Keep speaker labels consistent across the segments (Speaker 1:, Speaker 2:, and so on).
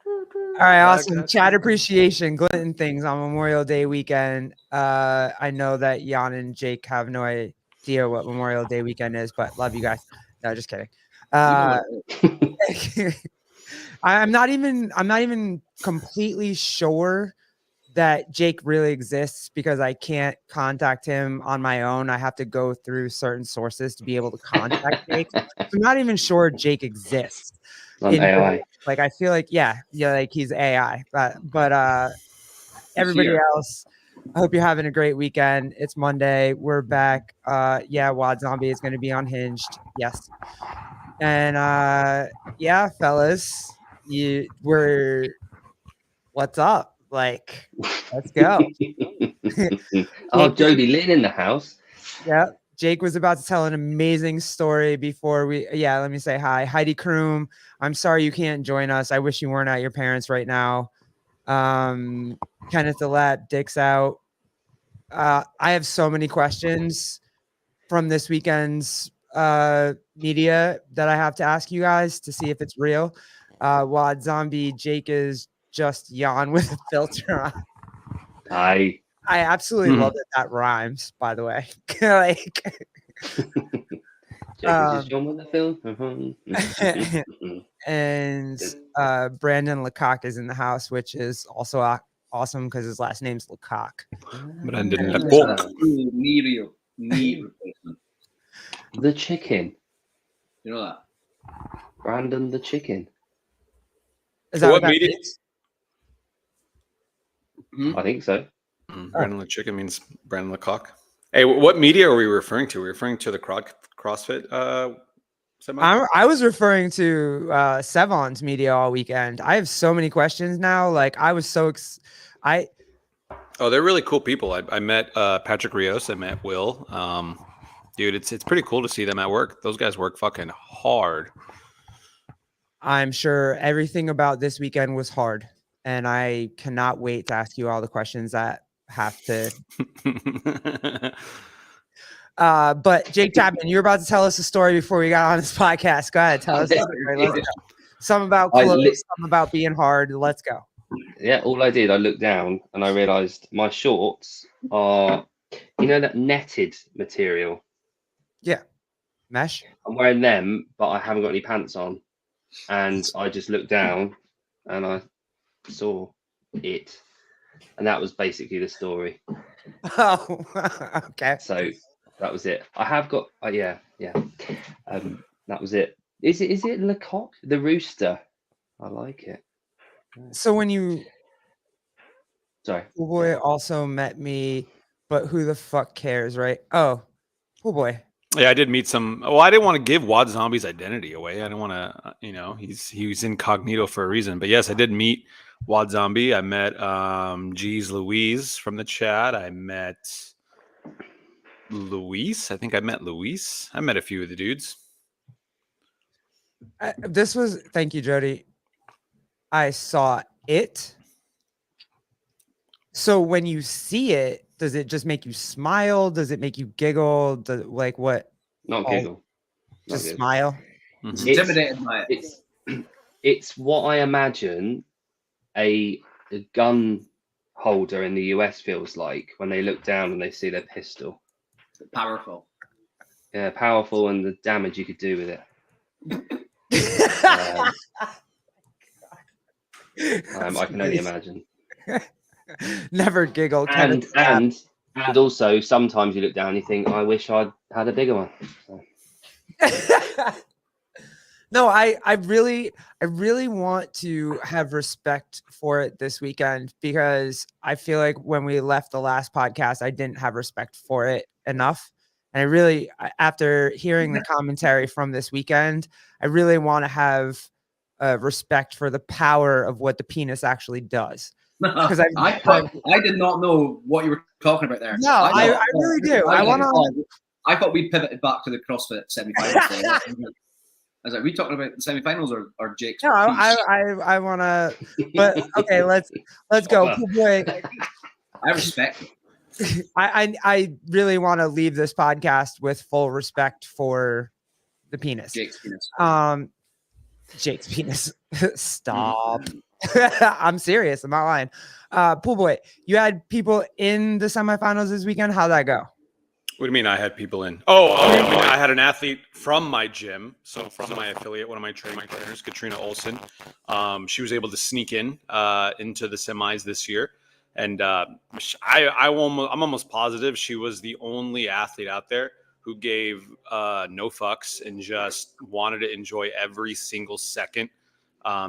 Speaker 1: All right, awesome. Chat appreciation, gluten things on Memorial Day weekend. I know that Jan and Jake have no idea what Memorial Day weekend is, but love you guys. No, just kidding. I'm not even completely sure that Jake really exists because I can't contact him on my own. I have to go through certain sources to be able to contact Jake. So I'm not even sure Jake exists.
Speaker 2: AI.
Speaker 1: Like I feel like like he's AI. But everybody else, I hope you're having a great weekend. It's Monday. We're back. Wad Zombie is going to be unhinged. Yes. And fellas, what's up? Like, let's go.
Speaker 2: Jody Lynn in the house.
Speaker 1: Yeah. Jake was about to tell an amazing story before let me say hi. Heidi Kroom, I'm sorry you can't join us. I wish you weren't at your parents right now. Kenneth Delat, Dick's out. I have so many questions from this weekend's media that I have to ask you guys to see if it's real. Wad Zombie, Jake is just Jan with a filter on. I absolutely love that rhymes, by the way. Like and Brandon Lecoq is in the house, which is also awesome because his last name's Lecoq.
Speaker 3: Brandon Lecoq.
Speaker 4: Knee replacement.
Speaker 2: The chicken.
Speaker 4: You know that?
Speaker 2: Brandon the chicken.
Speaker 1: Is that what media?
Speaker 2: I think so.
Speaker 3: Brandon the chicken means Brandon Lecoq. Hey, what media are we referring to? Are we referring to the CrossFit?
Speaker 1: I was referring to Sevon's media all weekend. I have so many questions now. Like I was so
Speaker 3: Oh, they're really cool people. I met Patrick Rios. I met Will. Dude, it's pretty cool to see them at work. Those guys work fucking hard.
Speaker 1: I'm sure everything about this weekend was hard, and I cannot wait to ask you all the questions that have to. But Jake Chapman, you were about to tell us a story before we got on this podcast. Go ahead, tell us. Some about clothes, some about being hard. Let's go.
Speaker 2: Yeah, all I did, I looked down and I realized my shorts are, that netted material.
Speaker 1: Yeah, mesh.
Speaker 2: I'm wearing them, but I haven't got any pants on, and I just looked down and I saw it, and that was basically the story.
Speaker 1: Oh, okay.
Speaker 2: So that was it. I have got, that was it. Is it Lecoq, the rooster? I like it.
Speaker 1: So when you,
Speaker 2: Pool
Speaker 1: Boy also met me, but who the fuck cares, right? Oh, Pool Boy.
Speaker 3: Yeah, I did meet some. Well, I didn't want to give Wad Zombie's identity away. I didn't want to, he was incognito for a reason. But yes, I did meet Wad Zombie. I met G's Louise from the chat. I met Luis. I think I met Luis. I met a few of the dudes.
Speaker 1: Thank you, Jody. I saw it. So when you see it, does it just make you smile? Does it make you giggle? Like what?
Speaker 2: Not giggle.
Speaker 1: Just smile.
Speaker 4: Mm-hmm. Intimidated by it.
Speaker 2: It's what I imagine a gun holder in the US feels like when they look down and they see their pistol.
Speaker 4: Powerful.
Speaker 2: Yeah, powerful, and the damage you could do with it. I can only imagine.
Speaker 1: Never giggle.
Speaker 2: And also sometimes you look down and you think, I wish I'd had a bigger one. So.
Speaker 1: No, I really want to have respect for it this weekend because I feel like when we left the last podcast, I didn't have respect for it enough. And I really, after hearing the commentary from this weekend, I really want to have respect for the power of what the penis actually does. Because
Speaker 4: I did not know what you were talking about there.
Speaker 1: No, I really do.
Speaker 4: I thought we pivoted back to the CrossFit semifinals. I was like, are we talking about the semifinals or Jake's?
Speaker 1: No, I want to. But okay, let's go. Cool boy.
Speaker 4: I respect.
Speaker 1: I really want to leave this podcast with full respect for the penis.
Speaker 4: Jake's penis.
Speaker 1: Jake's penis. Stop. I'm serious. I'm not lying. Pool boy, you had people in the semifinals this weekend. How'd that go?
Speaker 3: What do you mean I had people in? I had an athlete from my gym, so from my affiliate, one of my trainers, Katrina Olson. She was able to sneak in into the semis this year, and I'm almost positive she was the only athlete out there who gave no fucks and just wanted to enjoy every single second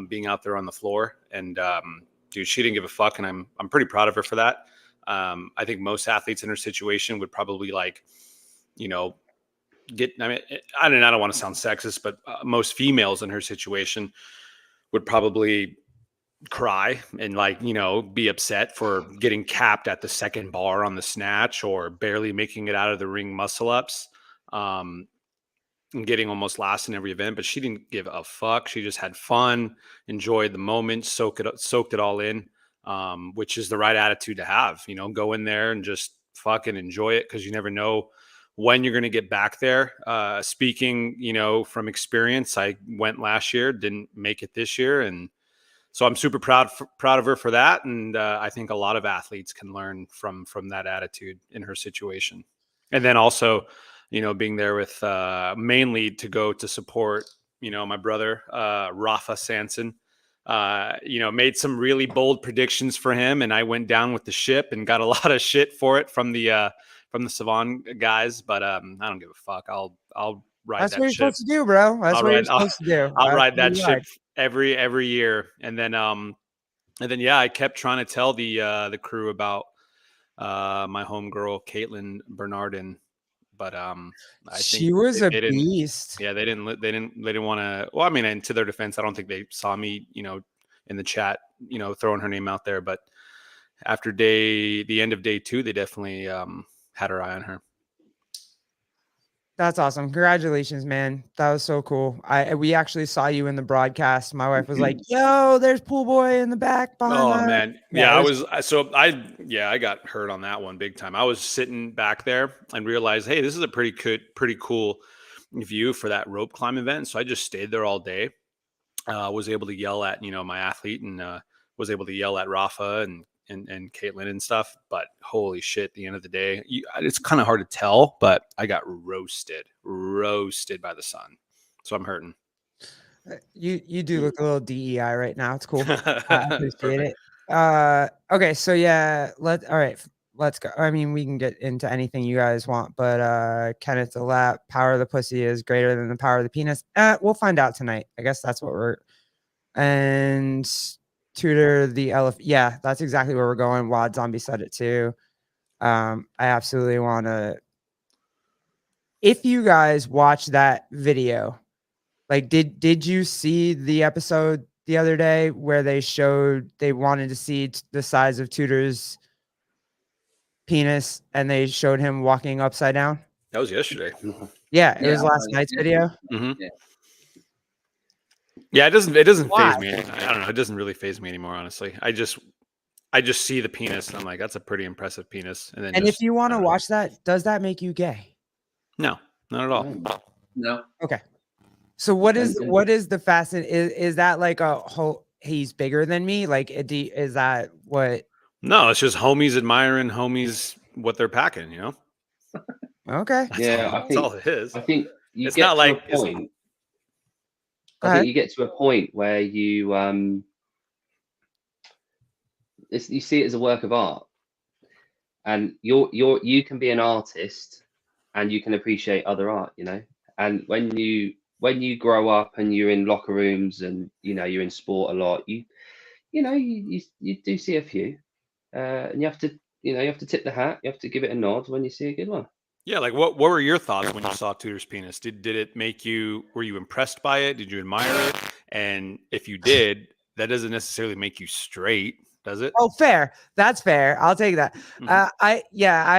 Speaker 3: being out there on the floor. And dude, she didn't give a fuck, and I'm pretty proud of her for that. I think most athletes in her situation would probably I don't want to sound sexist, but most females in her situation would probably cry and be upset for getting capped at the second bar on the snatch or barely making it out of the ring muscle ups, and getting almost last in every event. But she didn't give a fuck. She just had fun, enjoyed the moment, soaked it all in. Which is the right attitude to have, go in there and just fucking enjoy it, because you never know when you're going to get back there. Speaking, from experience, I went last year, didn't make it this year. And so I'm super proud of her for that. And I think a lot of athletes can learn from that attitude in her situation. And then also, being there with mainly to go to support, my brother, Rafa Sanson. Made some really bold predictions for him, and I went down with the ship and got a lot of shit for it from the Savan guys. But I don't give a fuck. I'll ride
Speaker 1: That's
Speaker 3: that
Speaker 1: what you're
Speaker 3: ship.
Speaker 1: supposed to do, bro. That's what you're supposed to do.
Speaker 3: I'll ride that ship every year, and then yeah, I kept trying to tell the crew about my homegirl Caitlin Bernardin. But I think
Speaker 1: she was a beast.
Speaker 3: Yeah, they didn't want to. Well, I mean, and to their defense, I don't think they saw me, in the chat, throwing her name out there. But after the end of day 2, they definitely had her eye on her.
Speaker 1: That's awesome. Congratulations, man. That was so cool. We actually saw you in the broadcast. My wife was like, yo, there's Pool Boy in the back behind us.
Speaker 3: Man. Yeah, I got hurt on that one big time. I was sitting back there and realized, hey, this is a pretty cool view for that rope climb event. So I just stayed there all day. Was able to yell at, my athlete, and was able to yell at Rafa and Caitlin and stuff. But holy shit, at the end of the day, it's kind of hard to tell, but I got roasted by the sun. So I'm hurting.
Speaker 1: You do look a little DEI right now. It's cool. I appreciate it. Okay, so yeah, let's go. I mean, we can get into anything you guys want, but Kenneth the lap, power of the pussy is greater than the power of the penis. We'll find out tonight. I guess that's what and Tutor the elephant. Yeah, that's exactly where we're going. Wad Zombie said it too. I absolutely want to. If you guys watch that video, did you see the episode the other day where they wanted to see the size of Tutor's penis and they showed him walking upside down?
Speaker 3: That was yesterday.
Speaker 1: Yeah, it was last night's video.
Speaker 3: Mm-hmm. Yeah, it doesn't phase me. I don't know. It doesn't really phase me anymore, honestly. I just see the penis and I'm like, that's a pretty impressive penis. And then
Speaker 1: if you want to watch that, does that make you gay?
Speaker 3: No, not at all.
Speaker 4: No.
Speaker 1: Okay. So what is the fascinating? Is that like a whole? He's bigger than me. Is that what?
Speaker 3: No, it's just homies admiring homies what they're packing.
Speaker 1: Okay.
Speaker 2: That's
Speaker 3: all it is.
Speaker 2: I think
Speaker 3: it's not like
Speaker 2: a point. I think you get to a point where you see it as a work of art, and you can be an artist, and you can appreciate other art, And when you grow up and you're in locker rooms and you're in sport a lot, you do see a few, and you have to tip the hat, you have to give it a nod when you see a good one.
Speaker 3: Yeah, what were your thoughts when you saw Tutor's penis? Did it make you? Were you impressed by it? Did you admire it? And if you did, that doesn't necessarily make you straight, does it?
Speaker 1: Oh, fair. That's fair. I'll take that.
Speaker 3: Mhm.
Speaker 1: I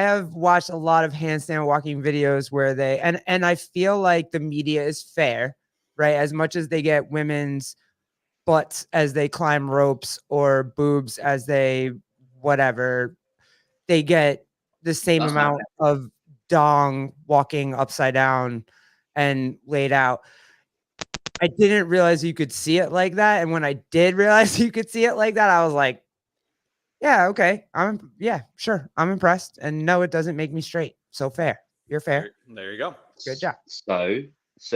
Speaker 1: have watched a lot of handstand walking videos where they and I feel like the media is fair, right? As much as they get women's butts as they climb ropes or boobs as they whatever, they get the same amount of dong walking upside down and laid out. I didn't realize you could see it like that. And when I did realize you could see it like that, I was like, yeah, okay. Yeah, sure. I'm impressed. And no, it doesn't make me straight. So fair. You're fair.
Speaker 3: There you go.
Speaker 1: Good job.
Speaker 2: So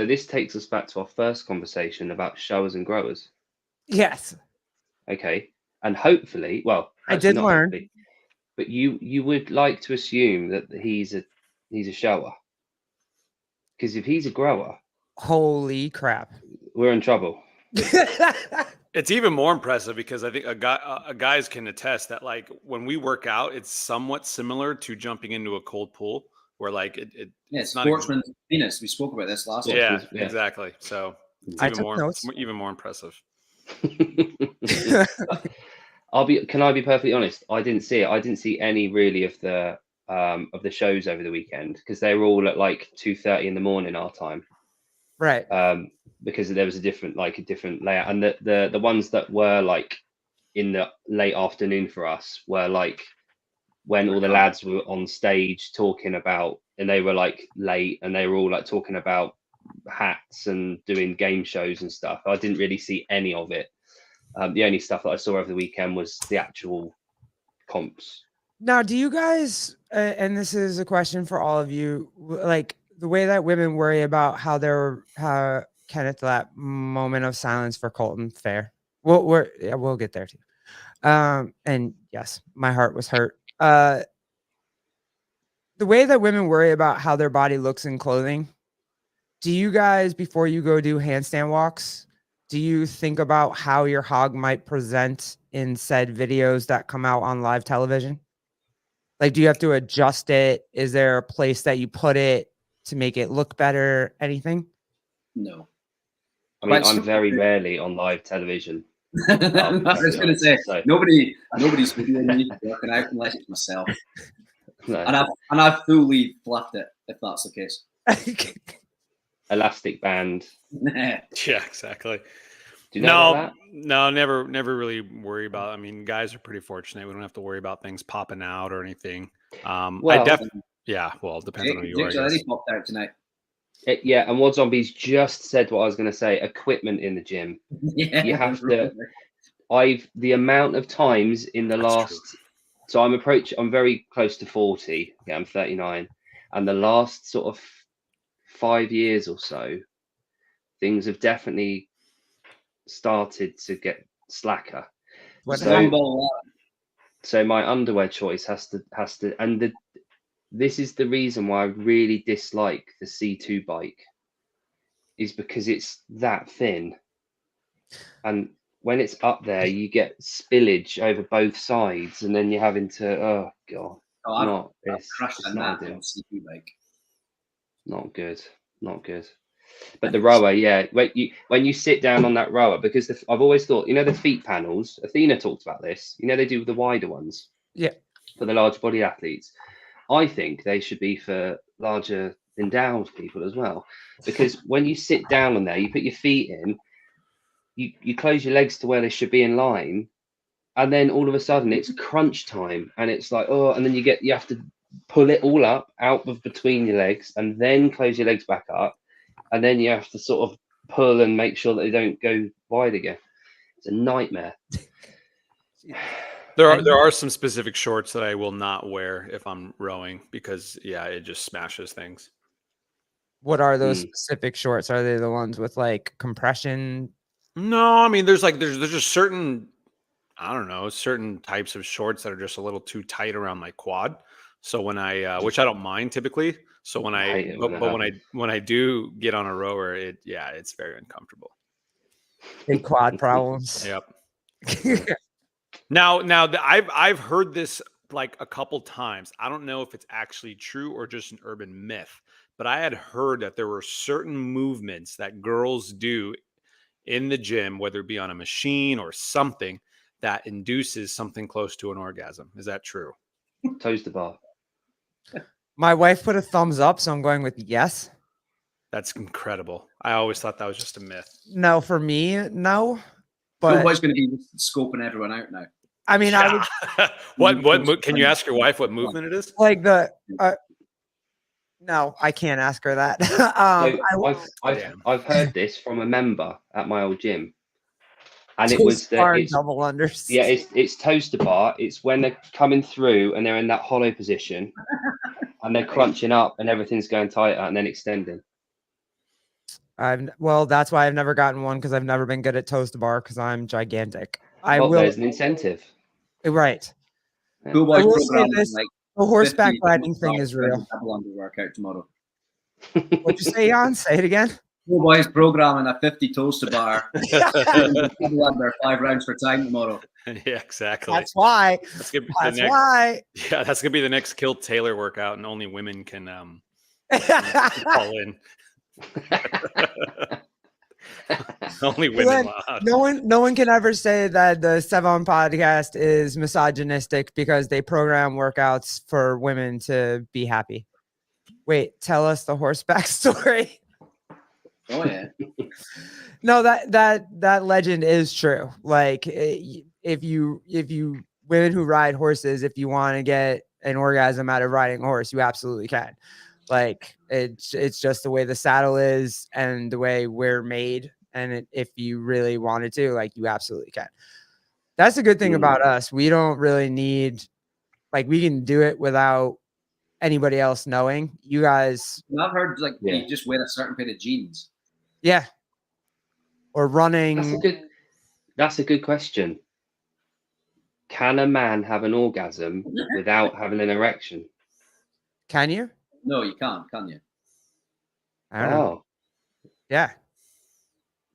Speaker 2: this takes us back to our first conversation about showers and growers.
Speaker 1: Yes.
Speaker 2: Okay. And hopefully, well,
Speaker 1: I
Speaker 2: actually
Speaker 1: did
Speaker 2: not
Speaker 1: learn.
Speaker 2: hopefully, but you would like to assume that he's a shower. Because if he's a grower,
Speaker 1: Holy crap.
Speaker 2: we're in trouble.
Speaker 3: It's even more impressive because I think guys can attest that like when we work out, it's somewhat similar to jumping into a cold pool where like
Speaker 4: it's
Speaker 3: not
Speaker 4: sportsman's penis. We spoke about this last time.
Speaker 3: yeah,
Speaker 2: Yeah.
Speaker 3: exactly. So it's
Speaker 1: I
Speaker 3: even
Speaker 1: took
Speaker 3: more
Speaker 1: notes.
Speaker 3: even more impressive.
Speaker 2: Can I be perfectly honest? I didn't see it. I didn't see any really of the shows over the weekend because they were all at like 2:30 in the morning our time.
Speaker 1: Right.
Speaker 2: Because there was a different layout, and the ones that were like in the late afternoon for us were like when all the lads were on stage talking about, and they were like late, and they were all like talking about hats and doing game shows and stuff. I didn't really see any of it. The only stuff that I saw over the weekend was the actual comps.
Speaker 1: Now, do you guys, and this is a question for all of you, like the way that women worry about how Kenneth, that moment of silence for Colton, fair. We'll get there too. And yes, my heart was hurt. The way that women worry about how their body looks in clothing, do you guys, before you go do handstand walks, do you think about how your hog might present in said videos that come out on live television? Like, do you have to adjust it? Is there a place that you put it to make it look better? Anything?
Speaker 4: No.
Speaker 2: I mean, I'm very rarely on live television.
Speaker 4: I was going to say,
Speaker 2: so.
Speaker 4: nobody's videoing me working out unless it's myself.
Speaker 2: No.
Speaker 4: And I've fully fluffed it, if that's the case.
Speaker 2: Elastic band.
Speaker 3: Yeah, exactly.
Speaker 2: Do you know about that?
Speaker 3: No, never really worry about it. I mean, guys are pretty fortunate. We don't have to worry about things popping out or anything.
Speaker 2: Well,
Speaker 3: it depends on who you are.
Speaker 4: Jake's already popped out tonight.
Speaker 2: Yeah, and Wad Zombies just said what I was going to say. Equipment in the gym.
Speaker 4: Yeah,
Speaker 2: You have to. The amount of times in the last. So I'm very close to 40. Yeah, I'm 39, and the last sort of 5 years or so, things have definitely started to get slacker. So my underwear choice has to, and this is the reason why I really dislike the C2 bike, is because it's that thin, and when it's up there, you get spillage over both sides, and then you're having to,
Speaker 4: I've crashed on that C2 bike.
Speaker 2: Not good. But the rower, yeah, when you sit down on that rower, because I've always thought, the feet panels, Athena talked about this, they do the wider ones.
Speaker 1: Yeah.
Speaker 2: For the large body athletes. I think they should be for larger endowed people as well. Because when you sit down on there, you put your feet in, you close your legs to where they should be in line, and then all of a sudden it's crunch time, and it's like, and then you have to pull it all up out of between your legs and then close your legs back up, and then you have to sort of pull and make sure that they don't go wide again. It's a nightmare.
Speaker 3: There are some specific shorts that I will not wear if I'm rowing because it just smashes things.
Speaker 1: What are those specific shorts? Are they the ones with like compression?
Speaker 3: No, I mean there's just certain, I don't know, certain types of shorts that are just a little too tight around my quad. So when I which I don't mind typically. So when when I do get on a rower, it's very uncomfortable.
Speaker 1: Big quad problems.
Speaker 3: Yep. Now I've heard this like a couple times. I don't know if it's actually true or just an urban myth, but I had heard that there were certain movements that girls do in the gym, whether it be on a machine or something, that induces something close to an orgasm. Is that true?
Speaker 2: Toes to bar.
Speaker 1: My wife put a thumbs up, so I'm going with yes.
Speaker 3: That's incredible. I always thought that was just a myth.
Speaker 1: No, for me, no. But
Speaker 4: nobody's going to be scoping everyone out now.
Speaker 1: I mean, I would.
Speaker 3: What can you ask your wife what movement it is?
Speaker 1: Like the No, I can't ask her that.
Speaker 2: So
Speaker 1: I will
Speaker 2: I've heard this from a member at my old gym, and it
Speaker 1: toast
Speaker 2: was that
Speaker 1: bar and
Speaker 2: it's
Speaker 1: double unders.
Speaker 2: yeah, it's toaster bar. It's when they're coming through and they're in that hollow position, and they're crunching up, and everything's going tighter, and then extending.
Speaker 1: Well, that's why I've never gotten one because I've never been good at toast bar because I'm gigantic. I
Speaker 2: Well,
Speaker 1: will
Speaker 2: there's an incentive.
Speaker 1: Right.
Speaker 4: Cool
Speaker 1: I
Speaker 4: Boys
Speaker 1: will say
Speaker 4: program
Speaker 1: this:
Speaker 4: like
Speaker 1: the horseback
Speaker 4: 50
Speaker 1: riding thing is real.
Speaker 4: double under workout tomorrow.
Speaker 1: What'd you say, Jan? Say it again.
Speaker 4: Cool Boys programming a 50 toaster bar. Double under 5 rounds for time tomorrow.
Speaker 3: Yeah, exactly.
Speaker 1: That's why.
Speaker 3: That's gonna be
Speaker 1: That's
Speaker 3: the next,
Speaker 1: why.
Speaker 3: Yeah, that's gonna be the next Kilt Taylor workout, and only women can call in. Only women allowed.
Speaker 1: No one can ever say that the Sevon podcast is misogynistic because they program workouts for women to be happy. Wait, tell us the horseback story.
Speaker 4: Oh yeah.
Speaker 1: No, that legend is true. Like if you women who ride horses, if you want to get an orgasm out of riding a horse, you absolutely can. Like it's just the way the saddle is and the way we're made. And if you really wanted to, like, you absolutely can. That's a good thing about us. We don't really need, like, we can do it without anybody else knowing. You guys.
Speaker 4: I've heard like you just wear a certain pair of jeans.
Speaker 1: Yeah. Or running.
Speaker 2: That's a good question. Can a man have an orgasm without having an erection?
Speaker 1: Can you?
Speaker 4: No, you can't, can you?
Speaker 1: I don't know. Yeah.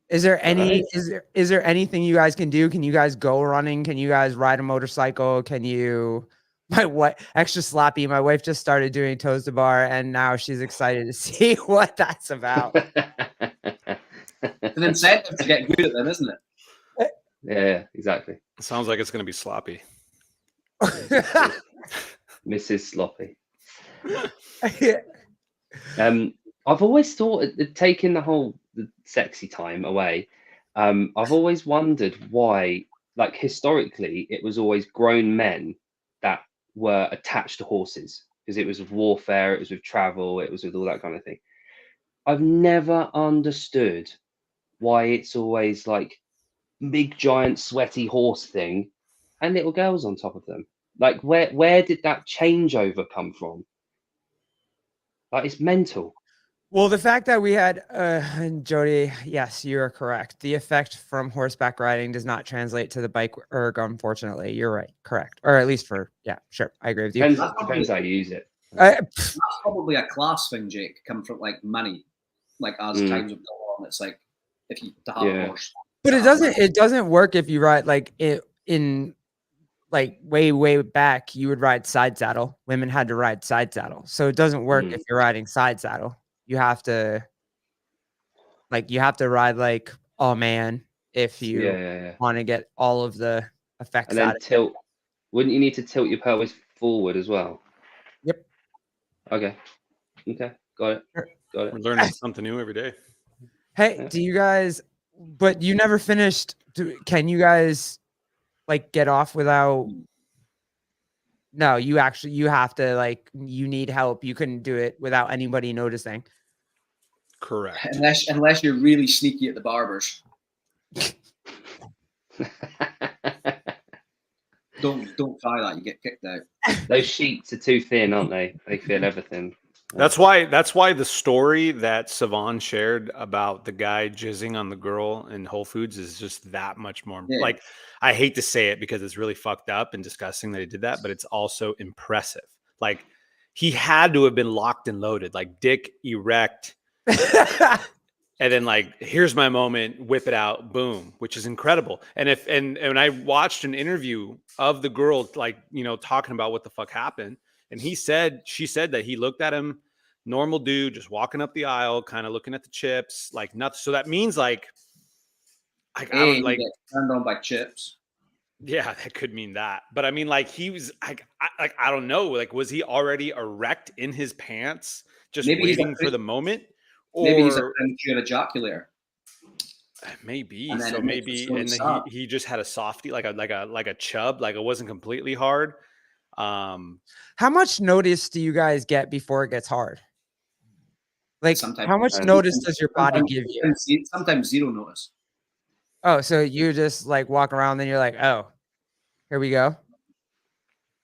Speaker 1: Is there anything you guys can do? Can you guys go running? Can you guys ride a motorcycle? Can you extra sloppy? My wife just started doing toes to bar and now she's excited to see what that's about.
Speaker 4: It's an incentive to get good at them, isn't it?
Speaker 2: Yeah, exactly.
Speaker 3: It sounds like it's gonna be sloppy.
Speaker 2: Mrs. Sloppy. I've always thought taking the sexy time away. I've always wondered why, like historically, it was always grown men that were attached to horses because it was with warfare, it was with travel, it was with all that kind of thing. I've never understood why it's always like big, giant, sweaty horse thing and little girls on top of them. Like, where did that changeover come from? Like, it's mental.
Speaker 1: Well, the fact that we had, Jody, yes, you are correct. The effect from horseback riding does not translate to the bike erg, unfortunately. You're right. Correct. Or at least yeah, sure. I agree with you.
Speaker 2: Depends how you use it.
Speaker 4: That's probably a class thing, Jake, come from like money. Like as times have gone on, it's like if you have a horse.
Speaker 1: But it doesn't work if you ride like in like way back, you would ride side saddle. Women had to ride side saddle. So it doesn't work if you're riding side saddle. You have to ride like a man if you want to get all of the effects
Speaker 2: and then
Speaker 1: out of
Speaker 2: tilt. Wouldn't you need to tilt your pelvis forward as well?
Speaker 1: Yep.
Speaker 2: Okay. Got it.
Speaker 3: We're learning something new every day.
Speaker 1: Hey, do you guys, but you never finished. Can you guys like get off without? No, you have to, like, you need help. You couldn't do it without anybody noticing.
Speaker 3: Correct.
Speaker 4: Unless you're really sneaky at the barbers. Don't try that. You get kicked out.
Speaker 2: Those sheets are too thin, aren't they? They feel everything.
Speaker 3: That's why the story that Sevon shared about the guy jizzing on the girl in Whole Foods is just that much more.
Speaker 4: Yeah.
Speaker 3: Like, I hate to say it because it's really fucked up and disgusting that he did that, but it's also impressive. Like, he had to have been locked and loaded, like dick erect. And then, like, here's my moment, whip it out, boom, which is incredible. And and I watched an interview of the girl, like, talking about what the fuck happened. And she said that he looked at him, normal dude, just walking up the aisle, kind of looking at the chips, like nothing. So that means like I don't like
Speaker 4: turned on by chips.
Speaker 3: Yeah, that could mean that. But I mean, like, he was I don't know, like, was he already erect in his pants, just waiting for the moment? Or
Speaker 4: maybe he's a premature ejaculator.
Speaker 3: Maybe. So maybe, and he just had a softie, like a chub, like it wasn't completely hard.
Speaker 1: How much notice do you guys get before it gets hard? Like,
Speaker 4: Sometimes-
Speaker 1: how much notice does your body give you?
Speaker 4: Sometimes zero notice.
Speaker 1: Oh, so you just like walk around, then you're like, oh, here we go.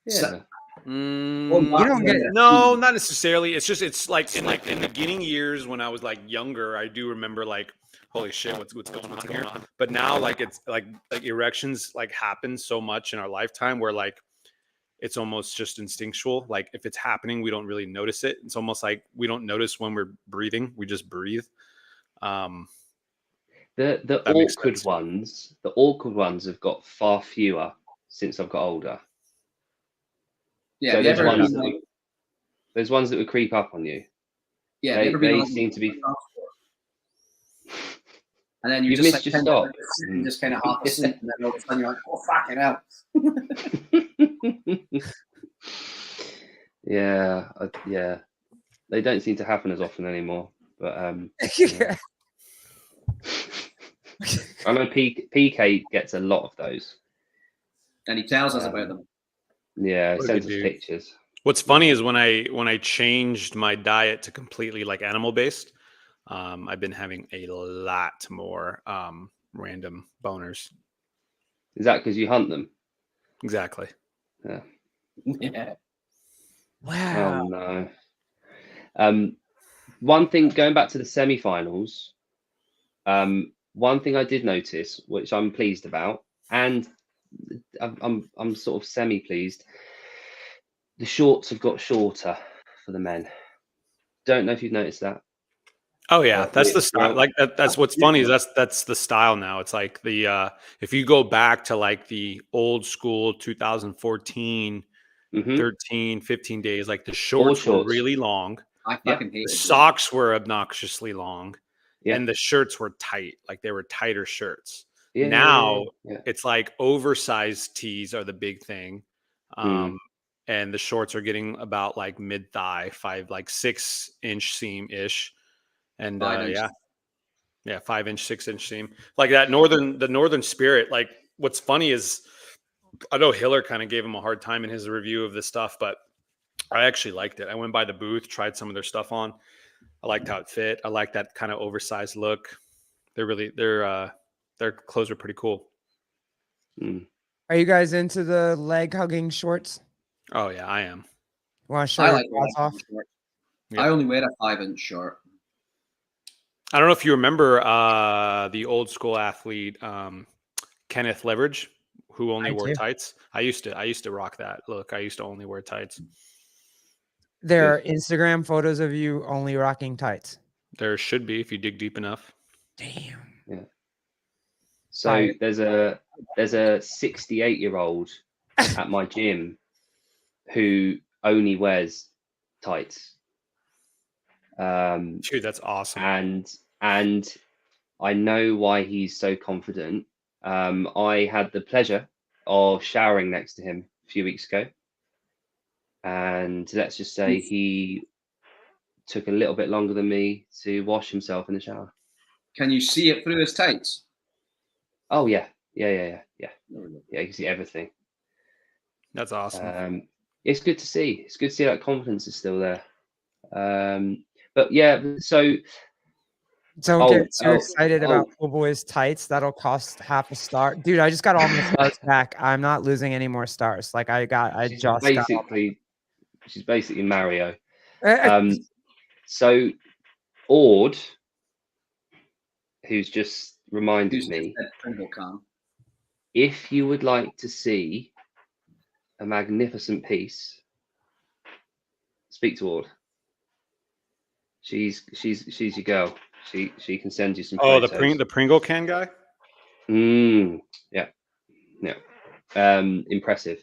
Speaker 2: Yeah.
Speaker 1: You don't get
Speaker 3: No, not necessarily. It's like in the beginning years when I was like younger, I do remember like, holy shit, what's going on here? But now like it's like erections like happen so much in our lifetime where like it's almost just instinctual. Like if it's happening, we don't really notice it. It's almost like we don't notice when we're breathing. We just breathe.
Speaker 2: The
Speaker 3: That makes
Speaker 2: awkward ones have got far fewer since I've got older.
Speaker 4: Yeah,
Speaker 2: So
Speaker 4: have you
Speaker 2: there's
Speaker 4: ever
Speaker 2: ones
Speaker 4: been,
Speaker 2: that there's ones that would creep up on you.
Speaker 4: yeah, have you ever been
Speaker 2: They
Speaker 4: on
Speaker 2: seem to be.
Speaker 4: and then you
Speaker 2: You've
Speaker 4: just
Speaker 2: missed
Speaker 4: like,
Speaker 2: your
Speaker 4: kind of,
Speaker 2: stop.
Speaker 4: and just kind of half asleep, and then all of a sudden you're like, oh fucking hell.
Speaker 2: Yeah. They don't seem to happen as often anymore. But
Speaker 1: yeah.
Speaker 2: I know PK gets a lot of those.
Speaker 4: And he tells us about them.
Speaker 2: Yeah, he
Speaker 3: What a
Speaker 2: sends
Speaker 3: good
Speaker 2: us
Speaker 3: dude.
Speaker 2: pictures.
Speaker 3: What's funny is when I changed my diet to completely like animal based, I've been having a lot more random boners.
Speaker 2: Is that because you hunt them?
Speaker 3: Exactly.
Speaker 4: Yeah.
Speaker 1: Wow.
Speaker 2: Oh no. One thing, going back to the semi-finals, one thing I did notice, which I'm pleased about, and I'm sort of semi-pleased, the shorts have got shorter for the men. Don't know if you've noticed that.
Speaker 3: Oh yeah, that's the style.
Speaker 2: Well,
Speaker 3: Like that's what's funny is that's the style now. It's like the if you go back to like the old school 2014,
Speaker 2: Mhm.
Speaker 3: 13, 15 days, like the shorts were
Speaker 2: shorts.
Speaker 3: really long.
Speaker 4: I
Speaker 2: Yeah.
Speaker 4: fucking hate
Speaker 3: The
Speaker 4: it.
Speaker 3: socks were obnoxiously long,
Speaker 2: Yeah.
Speaker 3: and the shirts were tight. Like they were tighter shirts.
Speaker 2: Yeah,
Speaker 3: Now
Speaker 2: yeah.
Speaker 3: it's like oversized tees are the big thing.
Speaker 2: Mm.
Speaker 3: And the shorts are getting about like mid thigh, 6-inch seam ish. And
Speaker 4: 5 inches.
Speaker 3: yeah, 5-inch, 6-inch seam. Like the Northern Spirit. Like what's funny is I know Hiller kind of gave him a hard time in his review of this stuff, but I actually liked it. I went by the booth, tried some of their stuff on. I liked how it fit. I like that kind of oversized look. Their clothes are pretty cool.
Speaker 2: Mm.
Speaker 1: Are you guys into the leg hugging shorts?
Speaker 3: Oh yeah, I am.
Speaker 1: Want to show
Speaker 4: I
Speaker 1: your
Speaker 4: like
Speaker 1: quads off?
Speaker 4: short.
Speaker 3: Yeah.
Speaker 4: I only wear a 5-inch short.
Speaker 3: I don't know if you remember the old school athlete Kenneth Leverage, who only
Speaker 1: I
Speaker 3: wore
Speaker 1: do.
Speaker 3: tights. I used to rock that look. I used to only wear tights.
Speaker 1: There are Instagram photos of you only rocking tights.
Speaker 3: There should be if you dig deep enough.
Speaker 1: Damn.
Speaker 2: So
Speaker 1: Fire.
Speaker 2: there's a 68-year-old at my gym who only wears tights.
Speaker 3: Dude, that's awesome.
Speaker 2: And I know why he's so confident. I had the pleasure of showering next to him a few weeks ago, and let's just say he took a little bit longer than me to wash himself in the shower.
Speaker 4: Can you see it through his tights?
Speaker 2: Oh yeah. Yeah. You can see everything.
Speaker 3: That's awesome.
Speaker 2: It's good to see. It's good to see that confidence is still there. But yeah, so
Speaker 1: Don't get too excited about Pool Boys tights. That'll cost half a star. Dude, I just got all my stars back. I'm not losing any more stars. Like
Speaker 2: she's basically Mario.
Speaker 1: got
Speaker 2: So Ord, who's just reminded me, if you would like to see a magnificent piece, speak to Ord. She's your girl. She can send you some photos.
Speaker 3: The Pringle can guy?
Speaker 2: Yeah. Impressive.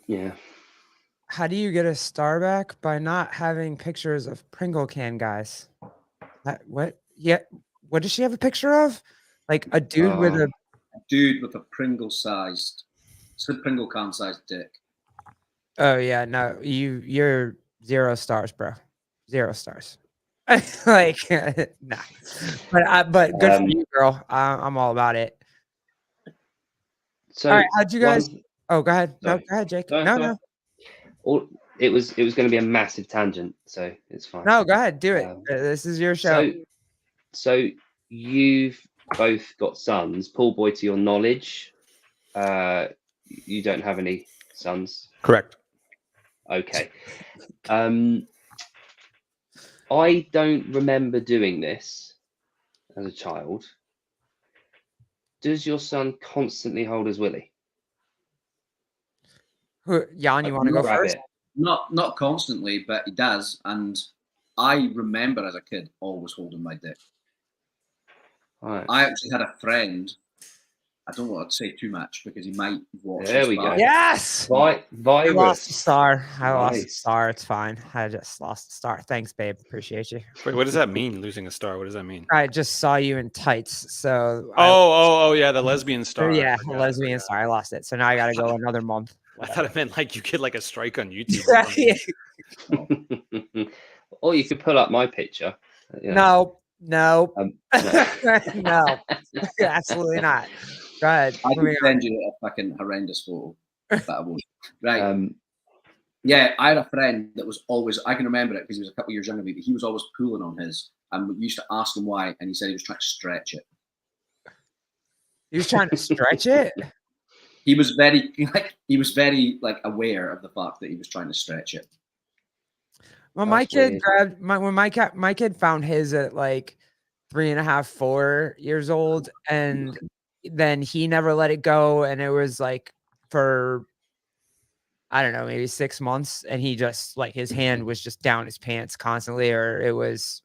Speaker 2: Yeah.
Speaker 1: How do you get a star back? By not having pictures of Pringle can guys. What? Yeah. What does she have a picture of? Like a dude with a
Speaker 4: Pringle can sized dick.
Speaker 1: Oh yeah, no, you're 0 stars, bro. 0 stars. Like nah. But good for you, girl. I'm all about it. So all right, how'd you guys? Oh, go ahead. No, go ahead, Jake. No.
Speaker 2: it was going to be a massive tangent, so it's fine.
Speaker 1: No, go ahead, do it.
Speaker 2: Um,
Speaker 1: This is your show.
Speaker 2: So you've both got sons. Paul Boy, to your knowledge, you don't have any sons.
Speaker 3: Correct.
Speaker 2: Okay. I don't remember doing this as a child. Does your son constantly hold his willy?
Speaker 1: Jan, you want to go
Speaker 2: Grab
Speaker 1: first?
Speaker 2: it.
Speaker 4: Not constantly, but he does. And I remember as a kid always holding my dick.
Speaker 2: Right.
Speaker 4: I actually had a friend. I don't want to say too much because he might watch.
Speaker 2: There
Speaker 4: this
Speaker 2: we go.
Speaker 4: back.
Speaker 1: Yes. I
Speaker 2: Virus.
Speaker 1: lost a star. I lost a
Speaker 2: Nice.
Speaker 1: star. It's fine. I just lost a star. Thanks, babe. Appreciate you.
Speaker 3: Wait, what does that mean? Losing a star? What does that mean?
Speaker 1: I just saw you in tights. So
Speaker 3: Oh, yeah, the lesbian star.
Speaker 1: yeah,
Speaker 3: I forgot, I
Speaker 1: lesbian
Speaker 3: forgot.
Speaker 1: star. I lost it. So now I got to go another month.
Speaker 3: I thought it meant like you get like a strike on YouTube. or something.
Speaker 2: Or you could pull up my picture. you know.
Speaker 1: No,
Speaker 2: No.
Speaker 1: no, absolutely not. Go ahead.
Speaker 4: I can
Speaker 1: Moving on.
Speaker 4: send you a fucking horrendous photo. But I won't. Right.
Speaker 2: Yeah.
Speaker 4: I had a friend that was always, I can remember it because he was a couple of years younger than me, but he was always pulling on his. And we used to ask him why, and he said he was trying to stretch it.
Speaker 1: He was trying to stretch it.
Speaker 4: He was very aware of the fact that he was trying to stretch it.
Speaker 1: Well, my
Speaker 2: That's
Speaker 1: kid
Speaker 2: weird.
Speaker 1: grabbed my kid found his at like 3.5, 4 years old, and then he never let it go, and it was like for I don't know, maybe 6 months, and he just like his hand was just down his pants constantly, or it was,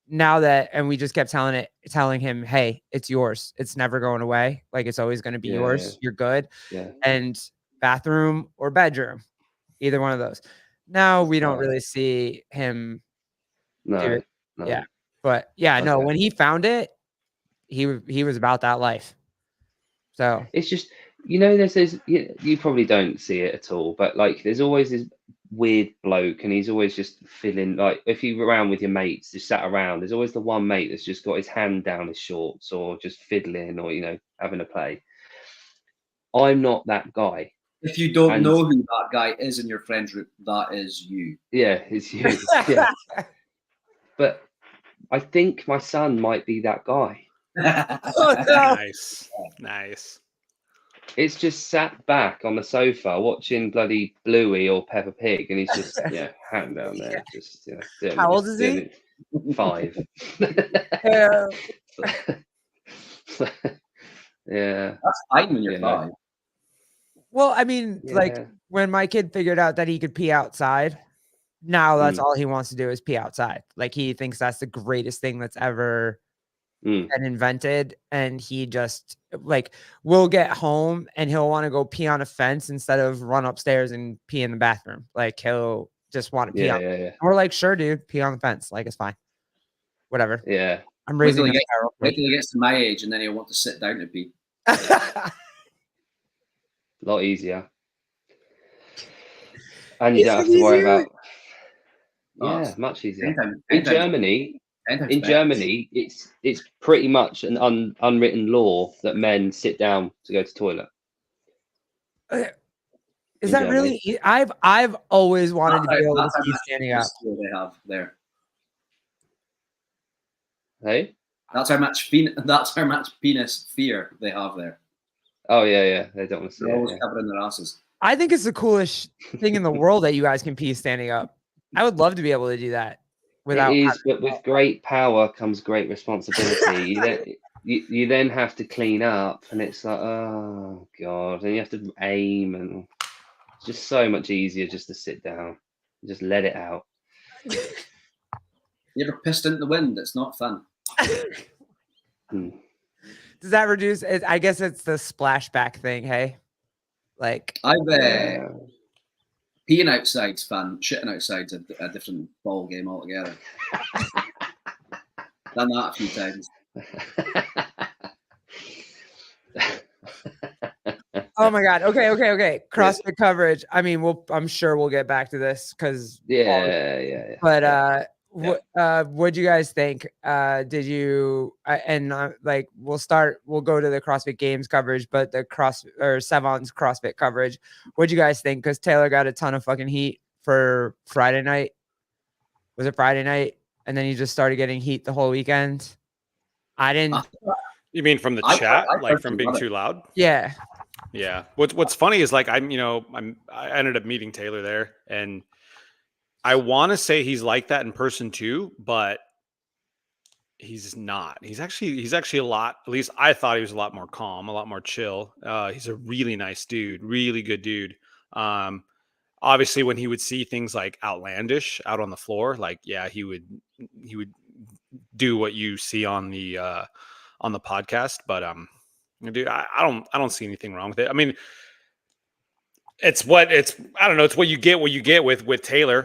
Speaker 1: now that, and we just kept telling him, hey, it's yours, it's never going away, like it's always going to be yours, you're good.
Speaker 2: Yeah.
Speaker 1: And bathroom or bedroom, either one of those. Now we don't
Speaker 2: Right.
Speaker 1: really see him do
Speaker 2: No.
Speaker 1: it.
Speaker 2: No.
Speaker 1: Yeah. But yeah, no,
Speaker 2: Okay.
Speaker 1: when he found it, he was about that life. So
Speaker 2: It's just, there's this, you probably don't see it at all, but like there's always this weird bloke, and he's always just feeling like, if you're around with your mates, just sat around, there's always the one mate that's just got his hand down his shorts or just fiddling or, having a play. I'm not that guy.
Speaker 4: If you don't
Speaker 2: And-
Speaker 4: know who that guy is in your friends group, that is you.
Speaker 2: Yeah, it's you. Yeah. But I think my son might be that guy.
Speaker 1: Oh, no.
Speaker 3: Nice.
Speaker 2: It's just sat back on the sofa watching bloody Bluey or Peppa Pig, and he's just hand down there, just
Speaker 1: How old is he?
Speaker 2: 5.
Speaker 1: Yeah.
Speaker 2: Yeah.
Speaker 4: That's fine when you're
Speaker 2: Yeah.
Speaker 4: 5.
Speaker 1: Well, I mean, like
Speaker 2: Yeah.
Speaker 1: when my kid figured out that he could pee outside, now that's
Speaker 2: Mm.
Speaker 1: all he wants to do is pee outside. Like he thinks that's the greatest thing that's ever
Speaker 2: Mm.
Speaker 1: been invented. And he just like will get home and he'll want to go pee on a fence instead of run upstairs and pee in the bathroom. Like he'll just want to pee
Speaker 2: Yeah,
Speaker 1: on.
Speaker 2: yeah,
Speaker 1: And we're like, sure, dude, pee on the fence. Like it's fine. Whatever.
Speaker 2: yeah.
Speaker 1: I'm
Speaker 4: Wait till
Speaker 1: raising
Speaker 4: he
Speaker 1: him
Speaker 4: gets- Wait till he gets to my age, and then he'll want to sit down to pee.
Speaker 2: A lot easier. And you
Speaker 1: Is
Speaker 2: don't have
Speaker 1: it
Speaker 2: to worry
Speaker 1: easier?
Speaker 2: about.
Speaker 4: Oh,
Speaker 2: Yeah,
Speaker 4: it's
Speaker 2: much easier.
Speaker 4: 10 times-
Speaker 2: In
Speaker 4: 10 times-
Speaker 2: Germany,
Speaker 4: 10 times
Speaker 2: in
Speaker 4: better.
Speaker 2: Germany, it's pretty much an unwritten law that men sit down to go to toilet.
Speaker 1: Is
Speaker 2: in
Speaker 1: that
Speaker 2: Germany.
Speaker 1: really? I've always wanted to be able to
Speaker 4: That's how
Speaker 1: pee
Speaker 4: much
Speaker 1: standing up.
Speaker 4: penis they have there.
Speaker 2: Hey?
Speaker 4: That's how much penis fear they have there.
Speaker 2: Oh yeah. They don't want to see
Speaker 4: They're
Speaker 2: it.
Speaker 4: always
Speaker 2: Yeah.
Speaker 4: covering their asses.
Speaker 1: I think it's the coolest thing in the world that you guys can pee standing up. I would love to be able to do that without.
Speaker 2: It is, but with great power comes great responsibility. You then have to clean up, and it's like, oh god, and you have to aim, and it's just so much easier just to sit down, and just let it out.
Speaker 4: You ever pissed into the wind? It's not fun.
Speaker 2: Mm.
Speaker 1: Does that reduce it? I guess it's the splashback thing. Hey, like
Speaker 4: I've
Speaker 2: Yeah.
Speaker 4: peeing outside's fun. Shitting outside's a different ball game altogether. Done that a few times.
Speaker 1: oh my god. Okay. CrossFit coverage. I mean, I'm sure we'll get back to this because
Speaker 2: yeah.
Speaker 1: but What'd you guys think? Did you like we'll go to the CrossFit Games coverage, but the Sevon's CrossFit coverage. What'd you guys think? Because Taylor got a ton of fucking heat for Friday night. Was it Friday night? And then he just started getting heat the whole weekend. I didn't.
Speaker 3: You mean from the chat, like from being too loud?
Speaker 1: Yeah.
Speaker 3: Yeah. What's funny is like I ended up meeting Taylor there, and I want to say he's like that in person too, but he's not. He's actually a lot. At least I thought he was a lot more calm, a lot more chill. He's a really nice dude, really good dude. Obviously, when he would see things like outlandish out on the floor, like he would do what you see on the podcast. But dude, I don't see anything wrong with it. I mean, it's what you get with Taylor.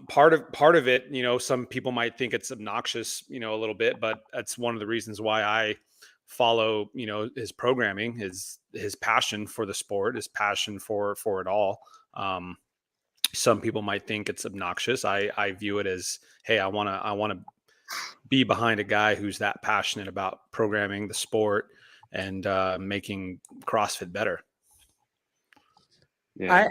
Speaker 3: Part of it, some people might think it's obnoxious, a little bit, but that's one of the reasons why I follow, his programming, his passion for the sport, his passion for it all. Some people might think it's obnoxious. I view it as, hey, I want to be behind a guy who's that passionate about programming the sport and making CrossFit better.
Speaker 2: Yeah.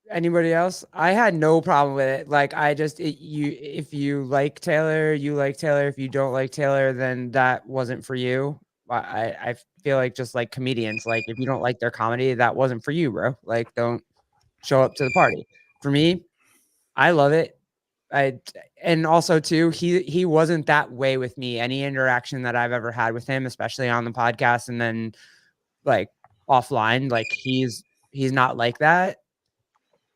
Speaker 1: Anybody else? I had no problem with it. Like if you like Taylor, you like Taylor. If you don't like Taylor, then that wasn't for you. I feel like just like comedians, like if you don't like their comedy, that wasn't for you, bro. Like don't show up to the party. For me, I love it. And also too, he wasn't that way with me. Any interaction that I've ever had with him, especially on the podcast and then like offline, like he's not like that.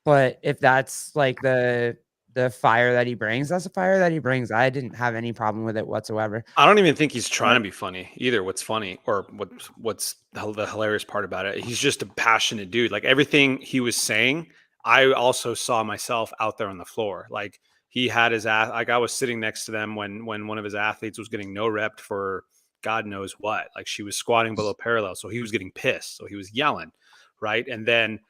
Speaker 1: But if that's like the fire that he brings, that's the fire that he brings. I didn't have any problem with it whatsoever.
Speaker 3: I don't even think he's trying to be funny either. What's funny or what's the hilarious part about it? He's just a passionate dude. Like everything he was saying, I also saw myself out there on the floor. Like he had like I was sitting next to them when one of his athletes was getting no rep for God knows what. Like she was squatting below parallel. So he was getting pissed. So he was yelling. Right. And then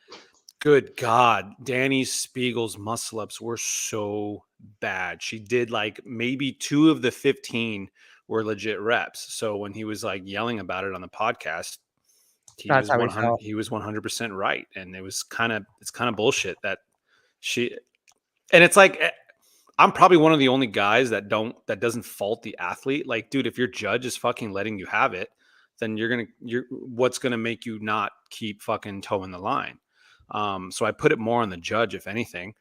Speaker 3: good God, Danny Spiegel's muscle ups were so bad. She did like maybe 2 of the 15 were legit reps. So when he was like yelling about it on the podcast, he was 100% right. And it's kind of bullshit that and it's like, I'm probably one of the only guys that doesn't fault the athlete. Like, dude, if your judge is fucking letting you have it, then what's going to make you not keep fucking towing the line? So I put it more on the judge, if anything.